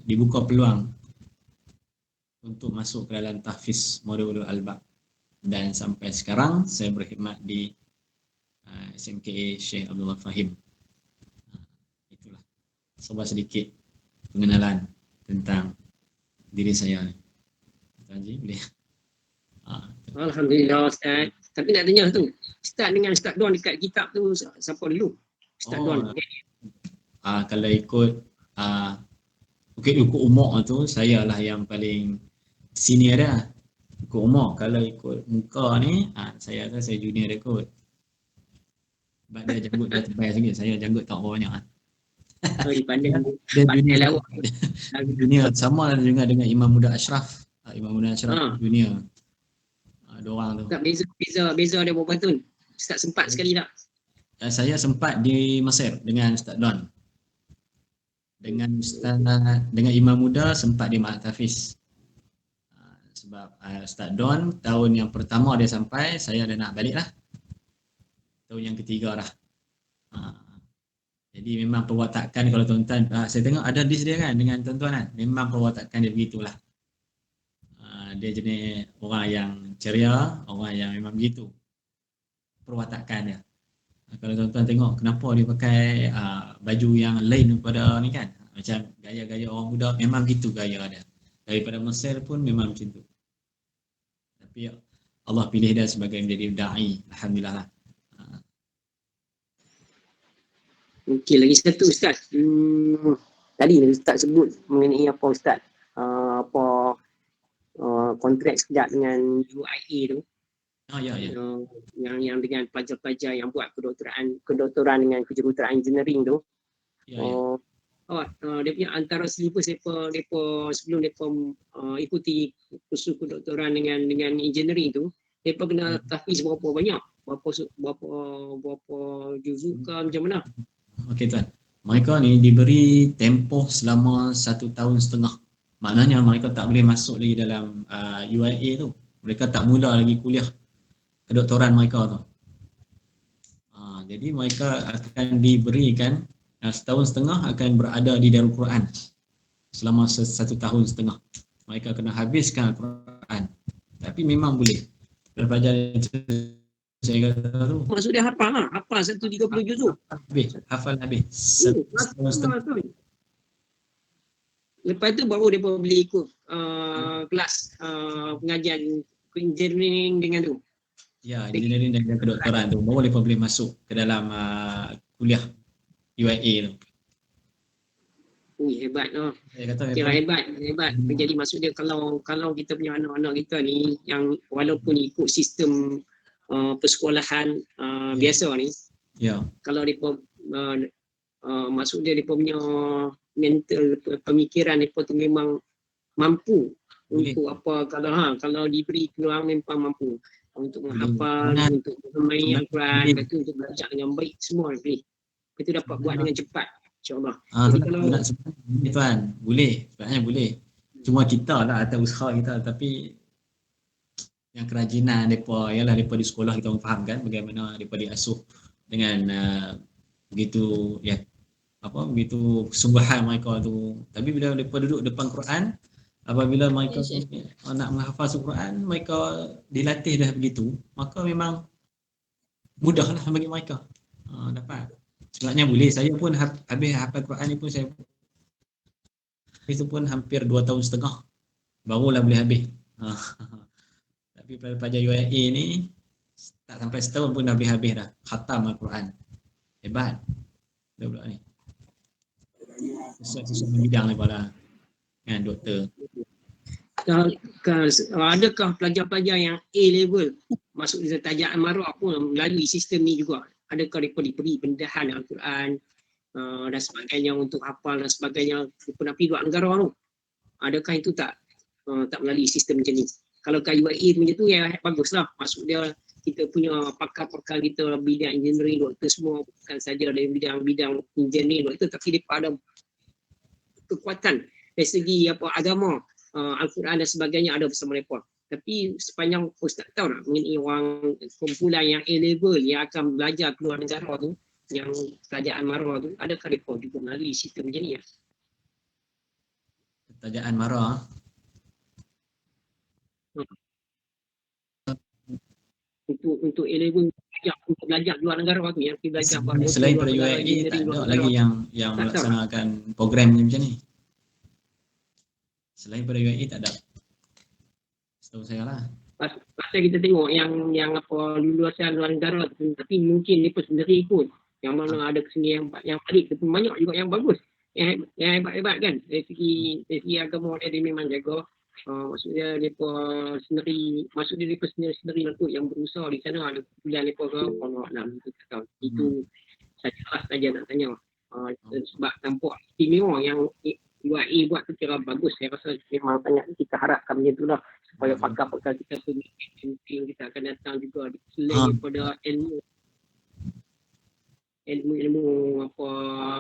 dibuka peluang untuk masuk ke dalam tahfiz Modul Al-Bab, dan sampai sekarang saya berkhidmat di SMKA Syekh Abdullah Fahim. Itulah sebuah sedikit pengenalan tentang diri saya. Tuan Haji boleh? Alhamdulillah Ustaz. Tapi nak tanya tu, Ustaz dengan Ustaz Don dekat kitab tu siapa dulu? Ustaz Don. Kalau ikut umur tu, saya lah yang paling senior dah. Ikut umur. Kalau ikut muka ni, saya junior dia kot. Sebab dia janggut dah tebal sikit, saya janggut tak banyak. Dipandang dia junior. Junior sama juga dengan Imam Muda Ashraf. Imam Muda Ashraf junior. Dua orang tu. Tak beza dia berapa tahun? Ustaz sempat sekali tak? Saya sempat di Mesir dengan Ustaz Don. Dengan Imam Muda sempat di Mahat Tahfiz. Sebab Ustaz Don tahun yang pertama dia sampai, saya dah nak balik lah. Tahun yang ketiga lah. Jadi memang perwatakan kalau tuan-tuan, saya tengok ada list dia kan dengan tuan-tuan kan. Memang perwatakan dia begitulah. Dia jenis orang yang ceria, orang yang memang begitu perwatakan dia. Kalau tuan-tuan tengok kenapa dia pakai baju yang lain daripada ni kan, macam gaya-gaya orang muda, memang gitu gaya dia. Daripada Mesir pun memang macam tu. Tapi Allah pilih dia sebagai menjadi da'i. Alhamdulillah lah. Okey, lagi satu Ustaz. Tadi Ustaz sebut mengenai apa Ustaz? Kontrak sekejap dengan UIA tu. Ya, ya. Yang dengan pelajar-pelajar yang buat kedoktoran dengan kejuruteraan engineering tu. Ya, ya. Dia punya antara silibus depa sebelum depa ikuti kursus kedoktoran dengan engineering tu, depa kena tahfiz berapa banyak, berapa juzuk ke macam mana. Okey tuan. Mereka ni diberi tempoh selama 1 tahun setengah. Maknanya mereka tak boleh masuk lagi dalam UIA tu. Mereka tak mula lagi kuliah kedoktoran mereka tu. Jadi mereka akan diberikan setahun setengah akan berada di Darul Quran selama 1 tahun setengah. Mereka kena habiskan Al-Quran. Tapi memang boleh. Pelajar saya kata tu Maksud dia hafal 130 juzuk. hafal habis. Setahun setengah. Lepas tu baru dia boleh ikut kelas pengajian engineering dengan tu. Ya, engineering dan kedoktoran tu baru mereka boleh masuk ke dalam kuliah UIA tu. Hebat lah. Saya kata Kira hebat. Jadi maksud dia kalau kita punya anak-anak kita ni yang walaupun ikut sistem persekolahan biasa ni, kalau mereka maksud dia mereka punya mental pemikiran mereka tu memang mampu untuk apa, kalau diberi peluang memang mampu untuk menghafal, untuk bermain Al-Quran, lepas tu untuk belajar dengan baik, semua boleh. Lepas tu dapat buat dengan cepat, insyaAllah. Jadi kalau tuan, boleh, sebenarnya boleh. Cuma kita lah atas usaha kita, tapi yang kerajinan mereka, ialah mereka di sekolah kita faham kan bagaimana mereka diasuh dengan begitu begitu kesungguhan mereka tu. Tapi bila mereka duduk depan Quran, apabila mereka nak menghafal Al-Quran, mereka dilatih dah begitu, maka memang mudahlah bagi mereka dapat. Sebabnya boleh, saya pun habis hafal Quran ni pun saya itu pun hampir 2 tahun setengah barulah boleh habis. Tapi pelajar UIA ni tak sampai setahun pun dah boleh habis dah khatam Al-Quran. Hebat dia pula ni. Sesuai bidang daripada kan doktor. Adakah pelajar-pelajar yang A level masuk di tajaan marah pun melalui sistem ni juga? Adakah mereka diberi pendedahan Al-Quran dan sebagainya untuk hafal dan sebagainya pernah pergi luar negara tu? Adakah itu tak melalui sistem macam ni? Kalau UIA macam tu ya baguslah. Maksud dia kita punya pakar-pakar kita bidang engineering doktor semua bukan saja dari bidang engineering doktor, tapi dia ada kekuatan dari segi agama, Al-Quran dan sebagainya ada bersama mereka. Tapi sepanjang Ustaz tahu tak mengenai orang kumpulan yang A-level yang akan belajar keluar negara tu, yang kerajaan marah tu, adakah mereka juga melalui sistem macam ni ya? Kerajaan marah untuk A-level untuk belajar luar negara tu yang belajar selain pada UIA tak ada lagi yang melaksanakan program macam ni. Selain pada UIA tak ada. Setahu saya lah. Pasal kita tengok yang apa lulusan luar negara tu, tapi mungkin mereka sendiri ikut. Yang mana ada kesenian yang paling banyak juga yang bagus. Yang hebat-hebat kan. Dari segi agama dia memang jaga. Maksudnya mereka sendiri, mereka sendiri lah tu yang berusaha di sana, ada kumpulan mereka ke Allah. Itu saja nak tanya. Sebab nampak istimewa yang UIA buat tu kira bagus. Saya rasa memang banyak kita harapkan macam tu lah, supaya pakar-pakar kita mungkin kita akan datang juga selain daripada ilmu apa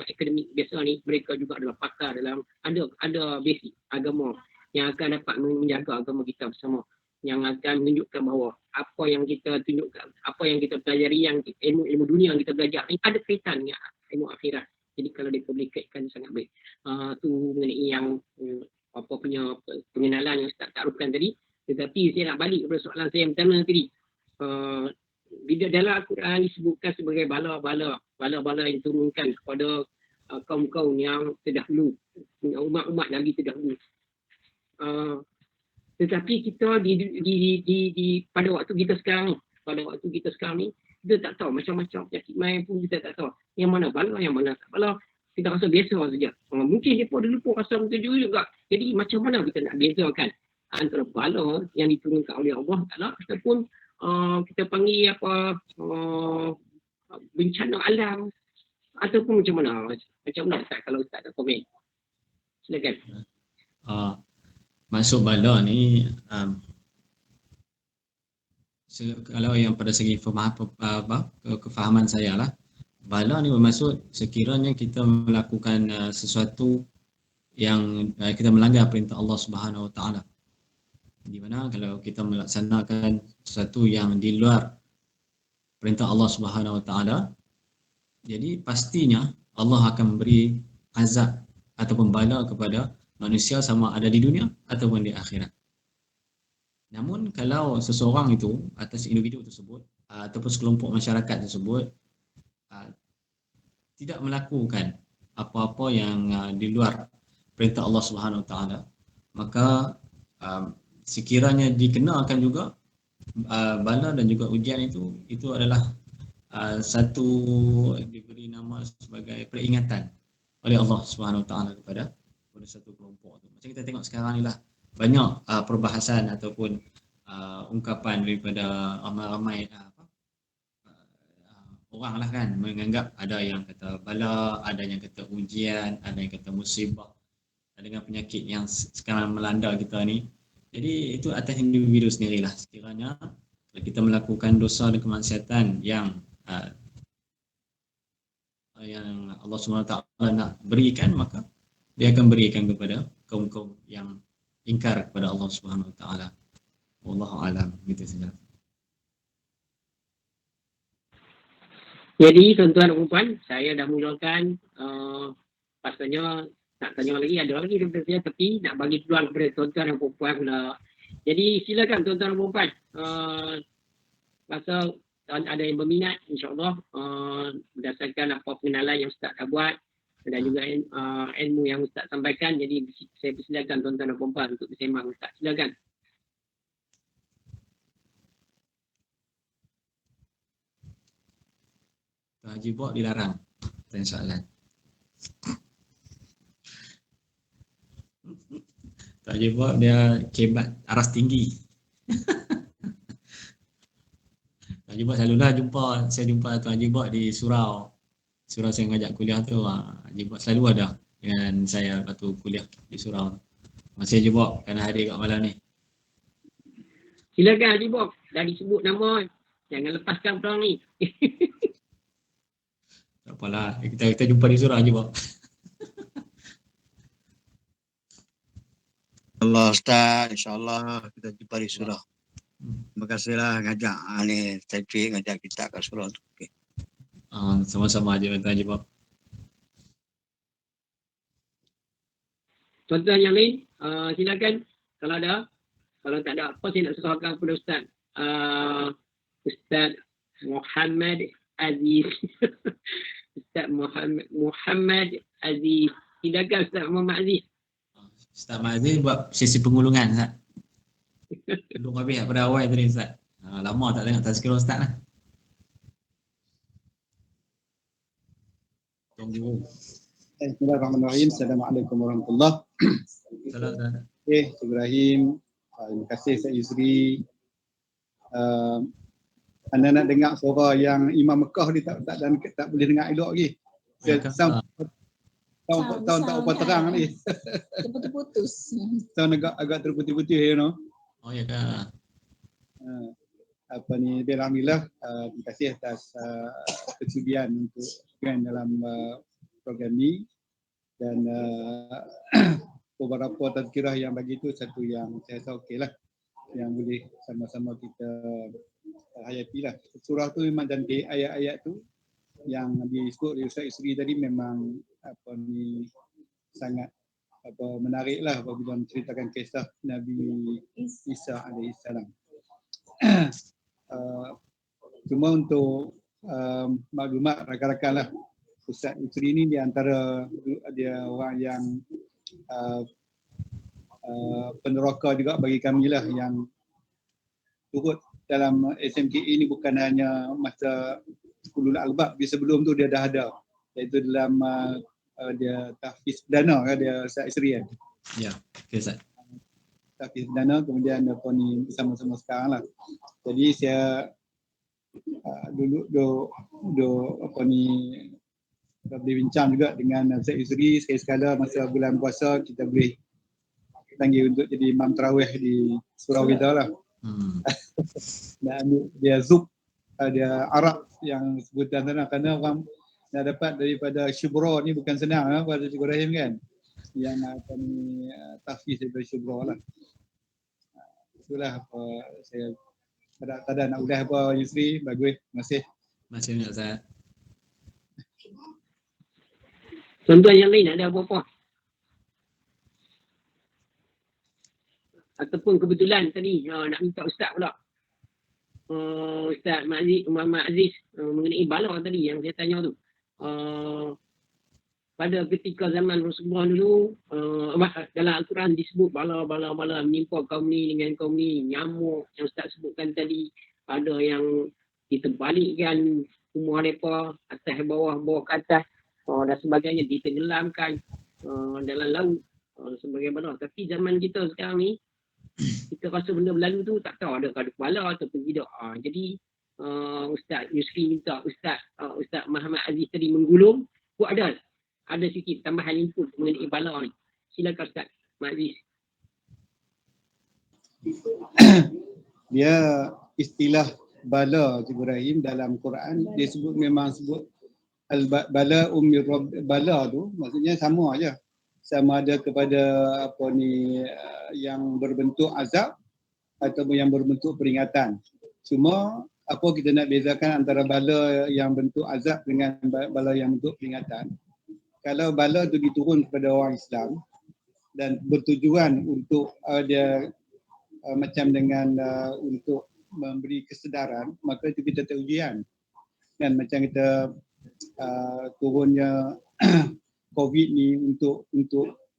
akademik biasa ni, mereka juga adalah pakar dalam ada basic agama yang akan dapat menjaga agama kita bersama, yang akan menunjukkan bahawa apa yang kita tunjukkan, apa yang kita pelajari, yang ilmu dunia yang kita belajar ni ada kaitan dengan ilmu akhirat. Jadi kalau dia boleh kaitkan sangat baik. Tu mengenai yang apa punya pengenalan yang Ustaz taruhkan tadi. Tetapi saya nak balik kepada soalan saya yang pertama tadi. Bila dalam Al-Quran disebutkan sebagai bala-bala yang diturunkan kepada kaum-kaum yang terdahulu, umat-umat Nabi terdahulu. Tetapi kita di pada waktu kita sekarang ni, kita tak tahu macam-macam penyakit main pun kita tak tahu. Yang mana bala, yang mana tak bala. Kita rasa biasa saja. Mungkin mereka dulu pun rasa begitu juga. Jadi macam mana kita nak bezakan antara bala yang diturunkan oleh Allah Ta'ala ataupun kita panggil bencana alam ataupun macam mana? Macam mana Ustaz kalau Ustaz nak komen? Silakan. Masuk bala ni kalau yang pada segi kefahaman saya lah, bala ni bermaksud sekiranya kita melakukan sesuatu yang kita melanggar perintah Allah Subhanahu Wa Taala. Di mana kalau kita melaksanakan sesuatu yang di luar perintah Allah Subhanahu Wa Taala, jadi pastinya Allah akan memberi azab ataupun bala kepada manusia sama ada di dunia ataupun di akhirat. Namun kalau seseorang itu atas individu tersebut ataupun sekelompok masyarakat tersebut tidak melakukan apa-apa yang di luar perintah Allah Subhanahu Wa Taala, maka sekiranya dikenakan juga bala dan juga ujian itu adalah satu diberi nama sebagai peringatan oleh Allah Subhanahu Wa Taala kepada satu kelompok. Macam kita tengok sekarang ni lah, banyak perbahasan ataupun ungkapan daripada ramai-ramai orang lah kan, menganggap ada yang kata bala, ada yang kata ujian, ada yang kata musibah dengan penyakit yang sekarang melanda kita ni. Jadi itu atas individu sendirilah. Sekiranya kalau kita melakukan dosa dan kemaksiatan yang Allah SWT nak berikan, maka dia akan berikan kepada kaum-kaum yang ingkar kepada Allah SWT. Wallahu a'lam, gitu saja. Jadi tuan-tuan dan puan, saya dah mulakan pasalnya nak tanya lagi, ada lagi daripada saya, tapi nak bagi peluang kepada tuan-tuan dan puan pula. Jadi silakan tuan-tuan dan puan, rasa ada yang berminat, insyaAllah berdasarkan apa pengenalan yang Ustaz dah buat dan juga ilmu yang Ustaz sampaikan. Jadi saya persilakan tuan-tuan dan puan untuk bersembang. Ustaz, silakan. Tuan Haji Bok dilarang tanya soalan. Tuan Haji Bok dia kebat aras tinggi. Tuan Haji Bok selalulah saya jumpa Tuan Haji Bok di surau saya ngajak kuliah tu. Haji Bok selalu ada dengan saya waktu kuliah di surau. Masih Haji Bok kerana hadir kat malam ni. Silakan Haji Bok, dah disebut nama, jangan lepaskan peluang ni. Tak apalah, kita jumpa di surau Haji Bok. Allah Ustaz, insyaAllah kita jumpa di surau. Terima kasihlah ngajak ni Taufik ngajak kita ke surau tu. Okay. Sama-sama aja Tuan Haji Bok. Tuan-tuan yang lain, silakan kalau ada. Kalau tak ada apa, saya nak soalkan kepada Ustaz. Ustaz Muhammad Aziz. Ustaz Muhammad Aziz. Silakan Ustaz Muhammad Aziz. Ustaz Muhammad Aziz buat sesi pengulungan Ustaz. Belum habis pada awal tadi Ustaz. Lama tak tengok tazkirah Ustaz lah. Tunggu. Bismillahirrahmanirrahim. Assalamualaikum warahmatullahi wabarakatuh. Okay, Ibrahim. Terima kasih Syed Yusri. Anda nak dengar suara yang Imam Mekah ni tak boleh dengar elok lagi. Tahun tak apa terang ni. Terputus-putus. Tahun agak terputih-putih, you know. Oh ya kak. Alhamdulillah, terima kasih atas kesudian untuk join dalam program ni. Dan beberapa tazkirah yang bagi tu satu yang saya rasa okey lah, yang boleh sama-sama kita hayati lah. Surah tu memang cantik, ayat-ayat tu yang disebut oleh Ustaz Isri tadi memang sangat menarik lah apabila menceritakan kisah Nabi Isa alaihissalam. Cuma untuk maklumat rakan-rakan lah, Ustaz Isri ni di antara dia orang yang peneraka juga bagi kami lah, yang turut dalam SMKE ni bukan hanya masa Ulul Albab, sebelum tu dia dah ada, iaitu dalam dia tahfiz perdana kan dia Ustaz Isri kan. Ya, okey Ustaz. takfir perdana, kemudian apa ni bersama-sama sekarang lah. Jadi saya dulu apa ni boleh bincang juga dengan Ustaz Yusri sekali-sekala masa bulan puasa kita boleh panggil untuk jadi imam tarawih di surau kita lah. Dan ambil dia zub, dia Arab yang sebutan sana, kerana orang nak dapat daripada syubra ni bukan senang pada Cikgu Rahim kan, yang apa ni tahfiz daripada syubra lah. Itulah apa saya tak ada nak ulas apa Yusri. Bagus, terima kasih. Terima kasih banyak Ustaz. Tuan-tuan yang lain ada apa-apa? Ataupun kebetulan tadi nak minta Ustaz pula. Ustaz Muhammad Aziz mengenai bala tadi yang saya tanya tu. Pada ketika zaman Rasulullah dulu, dalam Al-Quran disebut bala menimpa kaum ni dengan kaum ni, nyamuk yang Ustaz sebutkan tadi, ada yang diterbalikkan umur mereka atas bawah ke atas, dan sebagainya, ditenggelamkan dalam laut sebagaimana. Tapi zaman kita sekarang ni, kita rasa benda berlalu tu tak tahu ada kepala ataupun tidak. Jadi Ustaz Yusri minta Ustaz Muhammad Aziz tadi menggulung, ada sikit tambahan input mengenai bala ni. Silakan Ustaz Muhammad Aziz. Dia istilah bala Cikgu Rahim dalam Quran dia sebut, memang sebut al-bala ummi rabb. Bala tu maksudnya sama aja. Sama ada kepada apa ni yang berbentuk azab ataupun yang berbentuk peringatan. Cuma apa kita nak bezakan antara bala yang bentuk azab dengan bala yang bentuk peringatan. Kalau bala tu diturun kepada orang Islam dan bertujuan untuk dia macam dengan untuk memberi kesedaran, maka itu kita tak ujian. Kan macam kita turunnya COVID ni untuk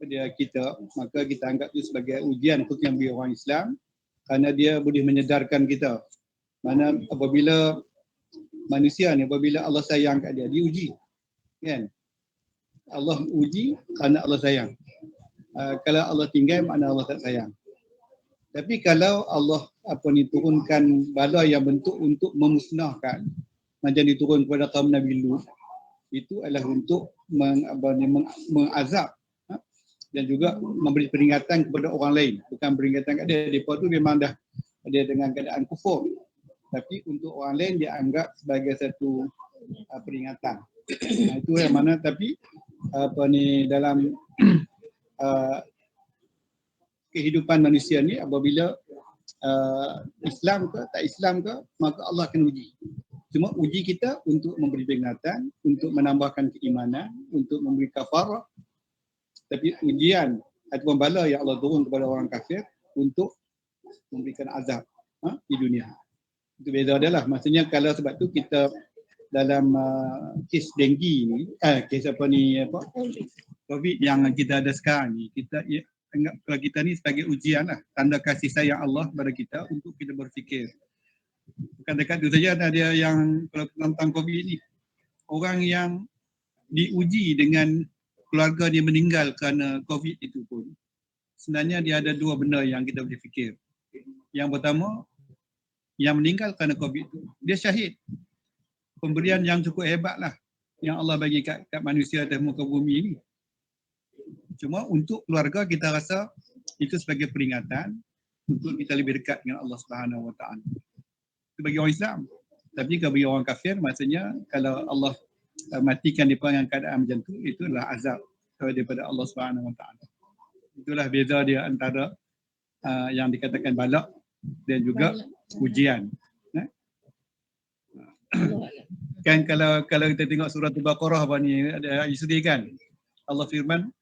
dia kita, maka kita anggap itu sebagai ujian untuk yang bagi orang Islam, kerana dia boleh menyedarkan kita. Mana apabila manusia ni, apabila Allah sayang kat dia, diuji. Kan? Allah uji kerana Allah sayang. Kalau Allah tinggal, makna Allah tak sayang. Tapi kalau Allah turunkan bala yang bentuk untuk memusnahkan, macam diturun kepada kaum Nabi Lut, itu adalah untuk mengazab dan juga memberi peringatan kepada orang lain. Bukan peringatan kat dia, mereka tu memang dah dia dengan keadaan kufur. Tapi untuk orang lain dia anggap sebagai satu peringatan. Itu yang mana, tapi dalam kehidupan manusia ni, apabila Islam ke tak Islam ke, maka Allah akan uji. Cuma uji kita untuk memberi peringatan, untuk menambahkan keimanan, untuk memberi kafarah. Tapi ujian ataupun bala yang Allah turun kepada orang kafir untuk memberikan azab di dunia. Itu beza dia lah. Maksudnya kalau sebab tu kita dalam kes denggi ni, kes COVID yang kita ada sekarang ni, kita anggap kalau kita ni sebagai ujian lah, tanda kasih sayang Allah kepada kita untuk kita berfikir. Bukan dekat itu saja, ada dia yang kalau tentang COVID ni, orang yang diuji dengan keluarga dia meninggal kerana COVID itu pun, sebenarnya dia ada dua benda yang kita boleh fikir. Yang pertama, yang meninggal kerana COVID itu, dia syahid. Pemberian yang cukup hebat lah yang Allah bagi kat manusia atas muka bumi ini. Cuma untuk keluarga kita rasa itu sebagai peringatan untuk kita lebih dekat dengan Allah Subhanahu Wa Taala. Itu bagi orang Islam. Tapi kalau bagi orang kafir, maksudnya kalau Allah matikan mereka dengan keadaan macam tu, itu adalah azab daripada Allah Subhanahu Wa Taala. Itulah beza dia antara yang dikatakan balak dan juga ujian. Kan kalau kita tengok surah Al-Baqarah apa ni, ada Yusri kan, Allah firman,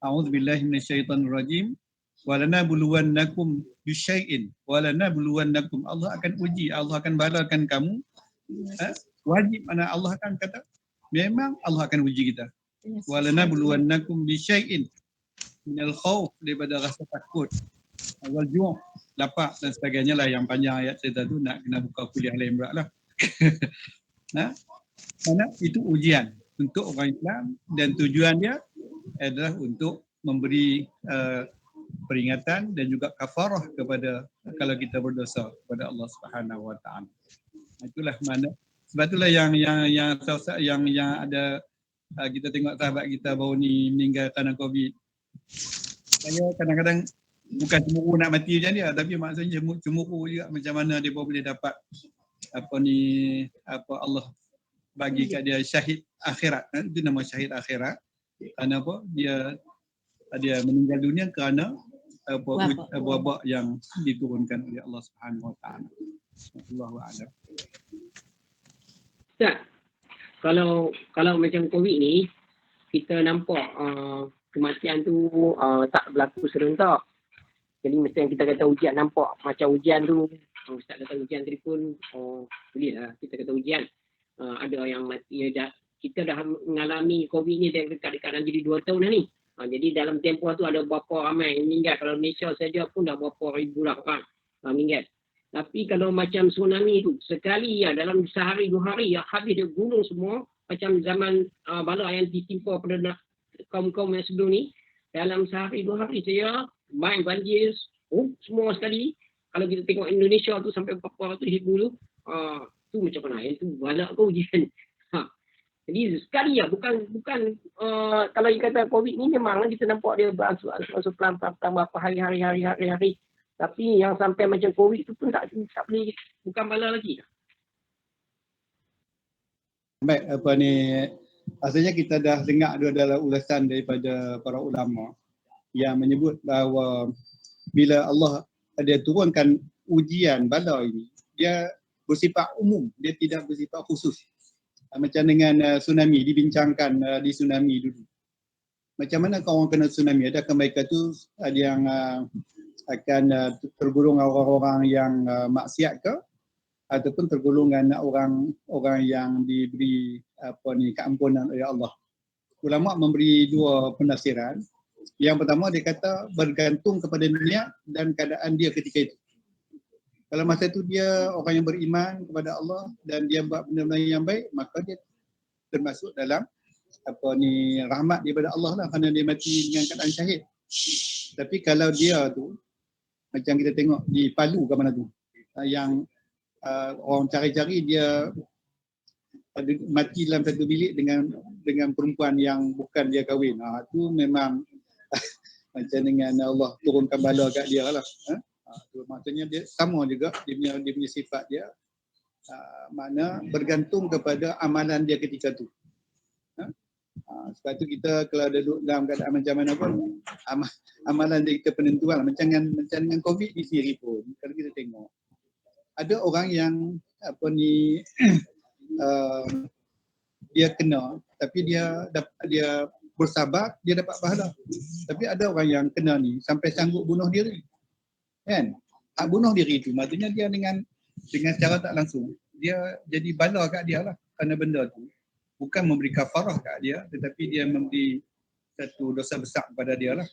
a'udzubillahi minasyaitonirrajim, walanabluwannakum bisyai'in, walanabluwannakum, Allah akan uji, Allah akan balakan kamu. Wajib mana Allah akan kata, memang Allah akan uji kita. Walanabluwannakum bisyai'in minal khauf, daripada rasa takut, wal ju', lapar dan sebagainya lah, yang panjang ayat cerita tu nak kena buka kuliah lain pula lah. Mana itu ujian untuk orang Islam, dan tujuan dia adalah untuk memberi peringatan dan juga kafarah kepada kalau kita berdosa kepada Allah Subhanahu Wa Taala. Itulah mana, sebab itulah yang ada kita tengok sahabat kita baru ni meninggal kerana COVID. Saya kadang-kadang bukan cemburu nak mati macam dia, tapi maksudnya cemburu juga macam mana dia boleh dapat Allah bagi kat dia syahid akhirat. Itu nama syahid akhirat. Kerana apa? Dia meninggal dunia kerana wabak yang diturunkan oleh Allah Subhanahu Wa Taala. Allahu a'lam. Tak. Kalau macam COVID ni, kita nampak kematian tu tak berlaku serentak. Jadi mesti yang kita kata ujian, nampak macam ujian tu, Ustaz kata ujian tadi pun, boleh lah kita kata ujian. Ada yang mati, kita dah mengalami COVID ni dekat-dekat nak jadi 2 tahun dah ni. Jadi dalam tempoh tu ada berapa ramai yang meninggal. Kalau Malaysia saja pun dah berapa ribu lah orang meninggal. Tapi kalau macam tsunami tu, sekali dalam sehari 2 hari habis dia gunung semua. Macam zaman bala yang ditimpa pada kaum-kaum yang sebelum ni. Dalam sehari 2 hari saya main banjir, semua sekali. Kalau kita tengok Indonesia tu sampai berapa ratus ribu tu, tu macam mana? Yang tu balak kau ujian. Jadi sekali bukan kalau you kata COVID ni memang kita nampak dia beransur pelan-pelan berapa hari. Tapi yang sampai macam COVID tu pun tak boleh, bukan bala lagi. Baik, asalnya kita dah dengar adalah ulasan daripada para ulama yang menyebut bahawa bila Allah dia turunkan ujian bala ini, dia bersifat umum, dia tidak bersifat khusus. Macam dengan tsunami, dibincangkan di tsunami dulu. Macam mana kalau orang kena tsunami? Adakah mereka tu ada yang akan tergolong orang-orang yang maksiat ke? Ataupun tergolongan orang yang diberi keampunan oleh Allah? Ulama memberi 2 penafsiran. Yang pertama dia kata bergantung kepada niat dan keadaan dia ketika itu. Kalau masa itu dia orang yang beriman kepada Allah dan dia buat benda-benda yang baik, maka dia termasuk dalam rahmat daripada Allah lah, kerana dia mati dengan keadaan syahid. Tapi kalau dia tu macam kita tengok di Palu ke mana tu, yang orang cari-cari dia mati dalam satu bilik dengan perempuan yang bukan dia kahwin. Itu memang macam dengan Allah turunkan bala kat dia lah. Maksudnya dia sama juga dia punya sifat dia, mana bergantung kepada amalan dia ketika tu. Sebab tu kita kalau ada dalam keadaan macam mana pun, amalan dia kita penentuan. Macam dengan COVID ni sendiri pun, kalau kita tengok ada orang yang dia kena tapi dia bersabar, dia dapat pahala. Tapi ada orang yang kena ni sampai sanggup bunuh diri. Kan? Bunuh diri itu maksudnya dia dengan secara tak langsung dia jadi bala kat dia lah, kerana benda tu bukan memberi kafarah kat dia, tetapi dia memberi satu dosa besar kepada dia lah.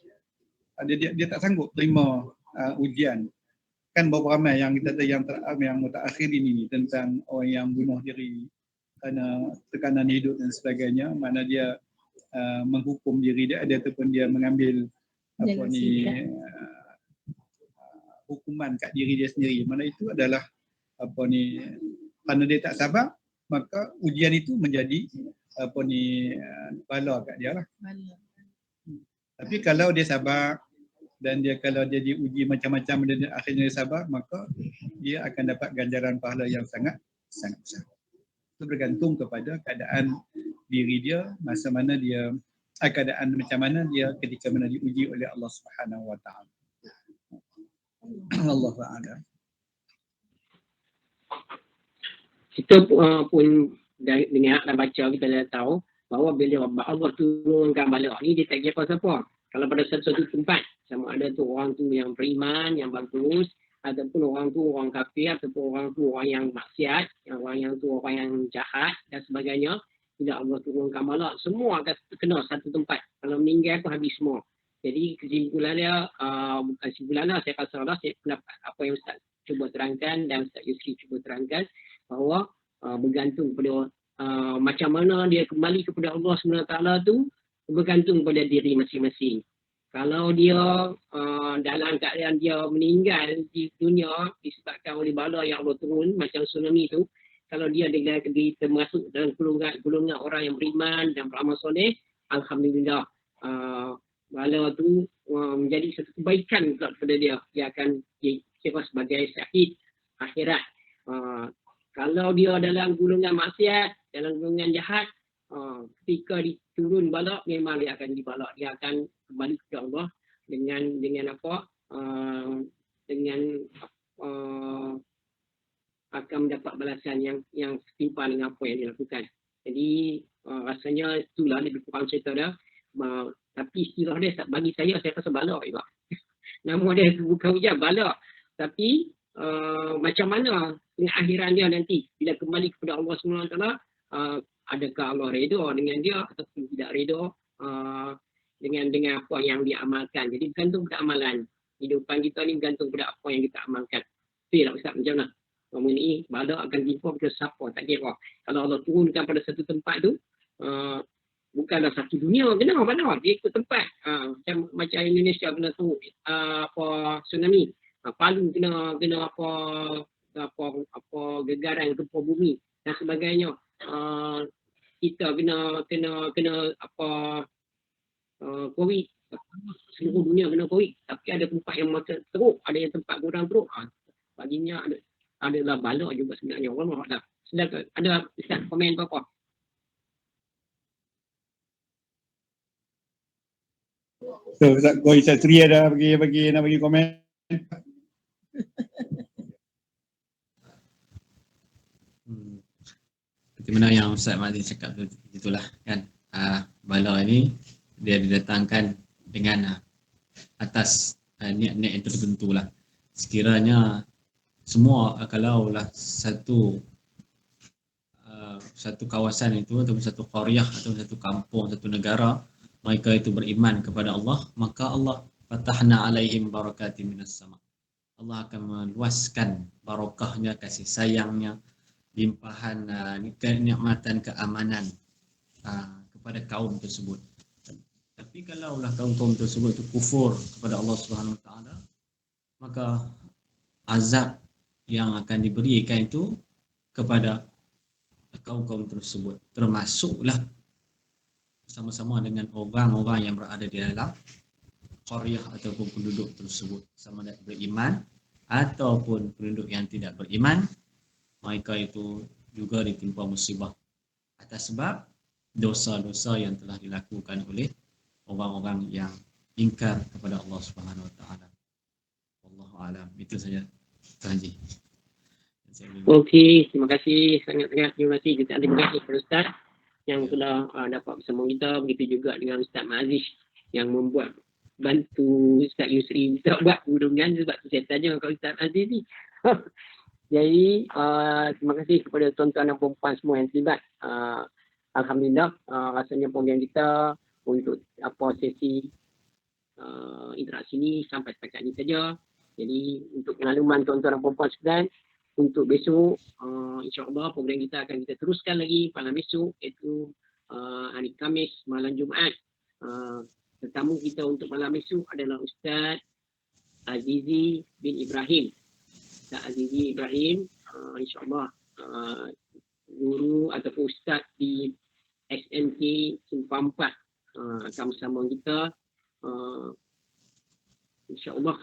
Dia tak sanggup terima ujian. Kan berapa ramai yang kita tahu yang mutaakhir ini tentang orang yang bunuh diri kerana tekanan hidup dan sebagainya, mana dia menghukum diri dia ataupun dia mengambil hukuman kat diri dia sendiri. Mana itu adalah kerana dia tak sabar, maka ujian itu menjadi bala kat dia lah. Tapi kalau dia sabar dan kalau dia diuji macam-macam dan akhirnya dia sabar, maka dia akan dapat ganjaran pahala yang sangat besar. Itu bergantung kepada keadaan diri dia, masa mana dia keadaan macam mana dia ketika mana diuji oleh Allah Subhanahu Wa Taala. Allah Ta'ala. Kita pun dengar dan baca, kita dah tahu bahawa bila Allah turunkan bala ni, dia tak kira siapa. Kalau pada satu tempat, sama ada tu orang tu yang beriman, yang bagus, ataupun orang tu orang kafir, ataupun orang tu orang yang maksiat, orang yang tu orang yang jahat dan sebagainya, bila Allah turunkan bala, semua akan kena satu tempat. Kalau meninggal pun habis semua. Jadi kesimpulannya, bukan kesimpulannya, saya rasa saya pendapat apa yang Ustaz cuba terangkan dan Ustaz Yusri cuba terangkan, bahawa bergantung pada macam mana dia kembali kepada Allah SWT tu, bergantung pada diri masing-masing. Kalau dia dalam keadaan dia meninggal di dunia disebabkan oleh bala yang Allah turun macam tsunami tu, kalau dia termasuk dalam golongan orang yang beriman dan beramal soleh, alhamdulillah bala tu menjadi satu kebaikan kepada dia. Dia akan dikira sebagai syahid akhirat. Kalau dia dalam golongan maksiat, dalam golongan jahat, ketika diturun balak memang dia akan dibalak, dia akan kembali kepada Allah dengan apa, dengan akan mendapat balasan yang setimpal dengan apa yang dilakukan. Jadi rasanya itulah lebih kurang cerita dia. Tapi istilah dia bagi saya rasa balak juga. Nama dia bukan hujan, balak. Tapi macam mana akhiran dia nanti bila kembali kepada Allah SWT, adakah Allah redha dengan dia ataupun tidak redha dengan apa yang dia amalkan. Jadi bergantung pada amalan. Hidupan kita ni bergantung pada apa yang kita amalkan. Betul tak Ustaz? Macam mana? Mengenai balak akan timpa pada siapa, tak kira. Kalau Allah turunkan pada satu tempat tu, bukanlah satu dunia kena mana, dia ikut tempat. Macam Indonesia kena tu apa tsunami. Palu kena apa gegaran gempa bumi dan sebagainya. Kita kena apa COVID, seluruh dunia kena COVID, tapi ada tempat yang macam teruk, ada yang tempat kurang teruk. Baginya adalah balak juga sebenarnya. Allah Allah. Sedangkan ada Ustaz komen apa? So, Ustaz Sri ada bagi komen. Seperti mana yang Ustaz Mazli cakap tu, itulah kan. Bala ini dia didatangkan dengan atas niat-niat yang tertentu lah. Sekiranya semua kalaulah satu kawasan itu atau satu qaryah atau satu kampung, satu negara, mereka itu beriman kepada Allah, maka Allah fatahna alaihim barakatim minas sama. Allah akan meluaskan barakahnya, kasih sayangnya, limpahan kenikmatan, keamanan kepada kaum tersebut. Tapi kalaulah kaum tersebut itu kufur kepada Allah Subhanahu Wa Taala, maka azab yang akan diberikan itu kepada kaum tersebut, termasuklah sama-sama dengan orang-orang yang berada di dalam qaryah ataupun penduduk tersebut, sama ada beriman ataupun penduduk yang tidak beriman, mereka itu juga ditimpa musibah atas sebab dosa-dosa yang telah dilakukan oleh orang-orang yang ingkar kepada Allah Subhanahu Wa Taala. Wallahu a'lam. Itu saja Haji. Okey, terima kasih sangat-sangat. Terima kasih kepada Ustaz yang telah dapat bersama kita. Begitu juga dengan Ustaz Aziz yang bantu Ustaz Yusri untuk buat gurungan, sebab tu saya tanya kat Ustaz Aziz ni. Jadi terima kasih kepada tuan-tuan dan puan semua yang terlibat. Alhamdulillah, rasanya program kita untuk sesi interaksi ni sampai setakat ini saja. Jadi untuk pengalaman tuan-tuan dan puan sekalian, untuk besok insya-Allah program kita akan kita teruskan lagi malam esok, iaitu hari Khamis malam Jumaat. Tetamu kita untuk malam esok adalah Ustaz Azizi bin Ibrahim. Ustaz Azizi Ibrahim, insya-Allah guru ataupun ustaz di SMK Simpang 4 akan bersama kita insya-Allah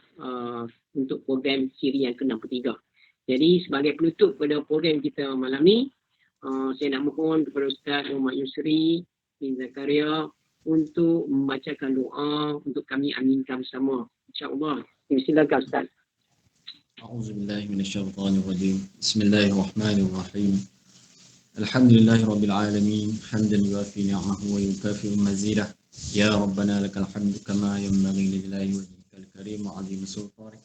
untuk program siri yang ke-63. Jadi sebagai penutup pada program kita malam ni, saya nak mohon kepada Ustaz Muhammad Yusri bin Zakaria untuk membacakan doa untuk kami aminkan bersama, insya-Allah. Silakan Ustaz. A'udzubillahi minasyaitonirrajim. Bismillahirrahmanirrahim. Alhamdulillahirabbil alamin, hamdan yuwafi ni'amahu wa yukafi'u mazidah. Ya Rabbana lakal hamdu kama yanbaghi li jalali wajhikal karim wa 'azimi sultanik.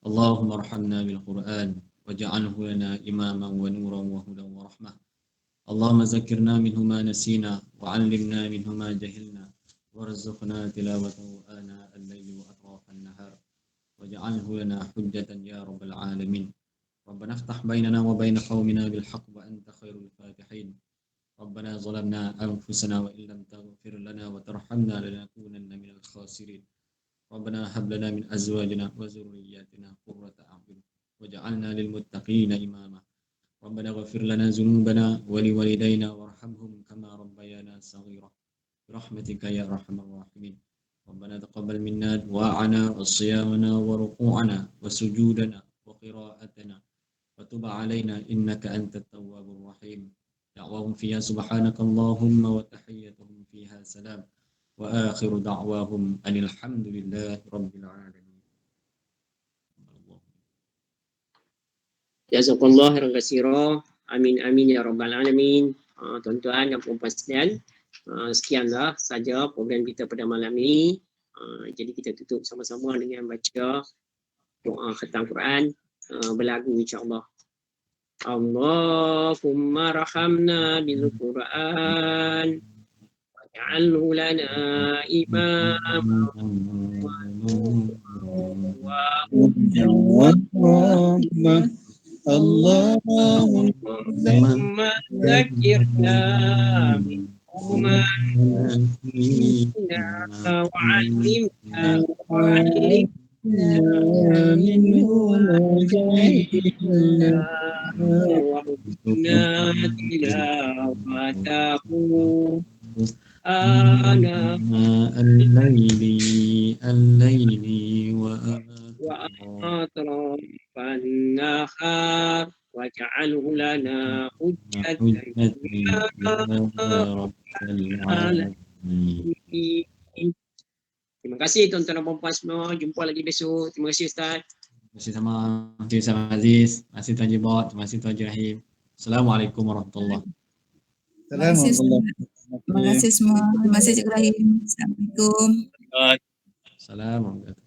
Allahumma arhamna bil Qur'an waj'alhu lana imaman wa nuran wa hudan wa rahmah. Allahumma zakkirna minhu ma nasina wa 'allimna minhu ma jahilna warzuqna tilawatahu ana al-laili wa atrafan nahar waj'alhu lana hujjatan ya rabbal alamin. Rabbana iftah bainana wa bain qaumina bil haqq wa anta khairul fatihin. Rabbana zalamna anfusana wa illam taghfir lana wa tarhamna lanakunanna minal khasirin. Rabbana hab lana min azwajina wa dzurriyyatina qurrata a'yun waj'alna lil muttaqina imama. Rabbana ighfir lana dzunubana wa liwalidayna warhamhum kama rabbayana shaghira. Birahmatika ya arhamar rahimin. Rabbana taqabbal minna du'ana wa siyamana wa ruku'ana wa sujudana wa qira'atana wa tub 'alaina innaka antat tawwabur rahim. Da'wahum fiha subhanakallahumma wa tahiyyatuhum fiha salam. Wa akhiru da'wahum anil hamdulillahi rabbil alamin. Jazakallah khairan katsira. Amin amin ya rabbal alamin. Tuan-tuan dan puan-puan sekalian, sekianlah saja program kita pada malam ini. Jadi kita tutup sama-sama dengan baca doa khatam Quran berlagu insya-Allah. Allahumma rahamna bil Quran waj'alhu lana imama wa Allahumma dzakirna minhuma wa 'allimna وَرُبْنَا تِلَاوَتَهُ آنَاءَ الليل وأطراف النهار واجعله لنا حجة يا رب العالمين. Terima kasih tuan-tuan dan puan-puan semua. Jumpa lagi besok. Terima kasih Ustaz. Terima kasih sama. Terima kasih sama Aziz. Terima kasih Tuan Jibot. Terima kasih Tuan Rahim. Assalamualaikum warahmatullahi wabarakatuh. Terima kasih semua. Terima kasih semua. Terima kasih Cik Rahim. Assalamualaikum. Assalamualaikum.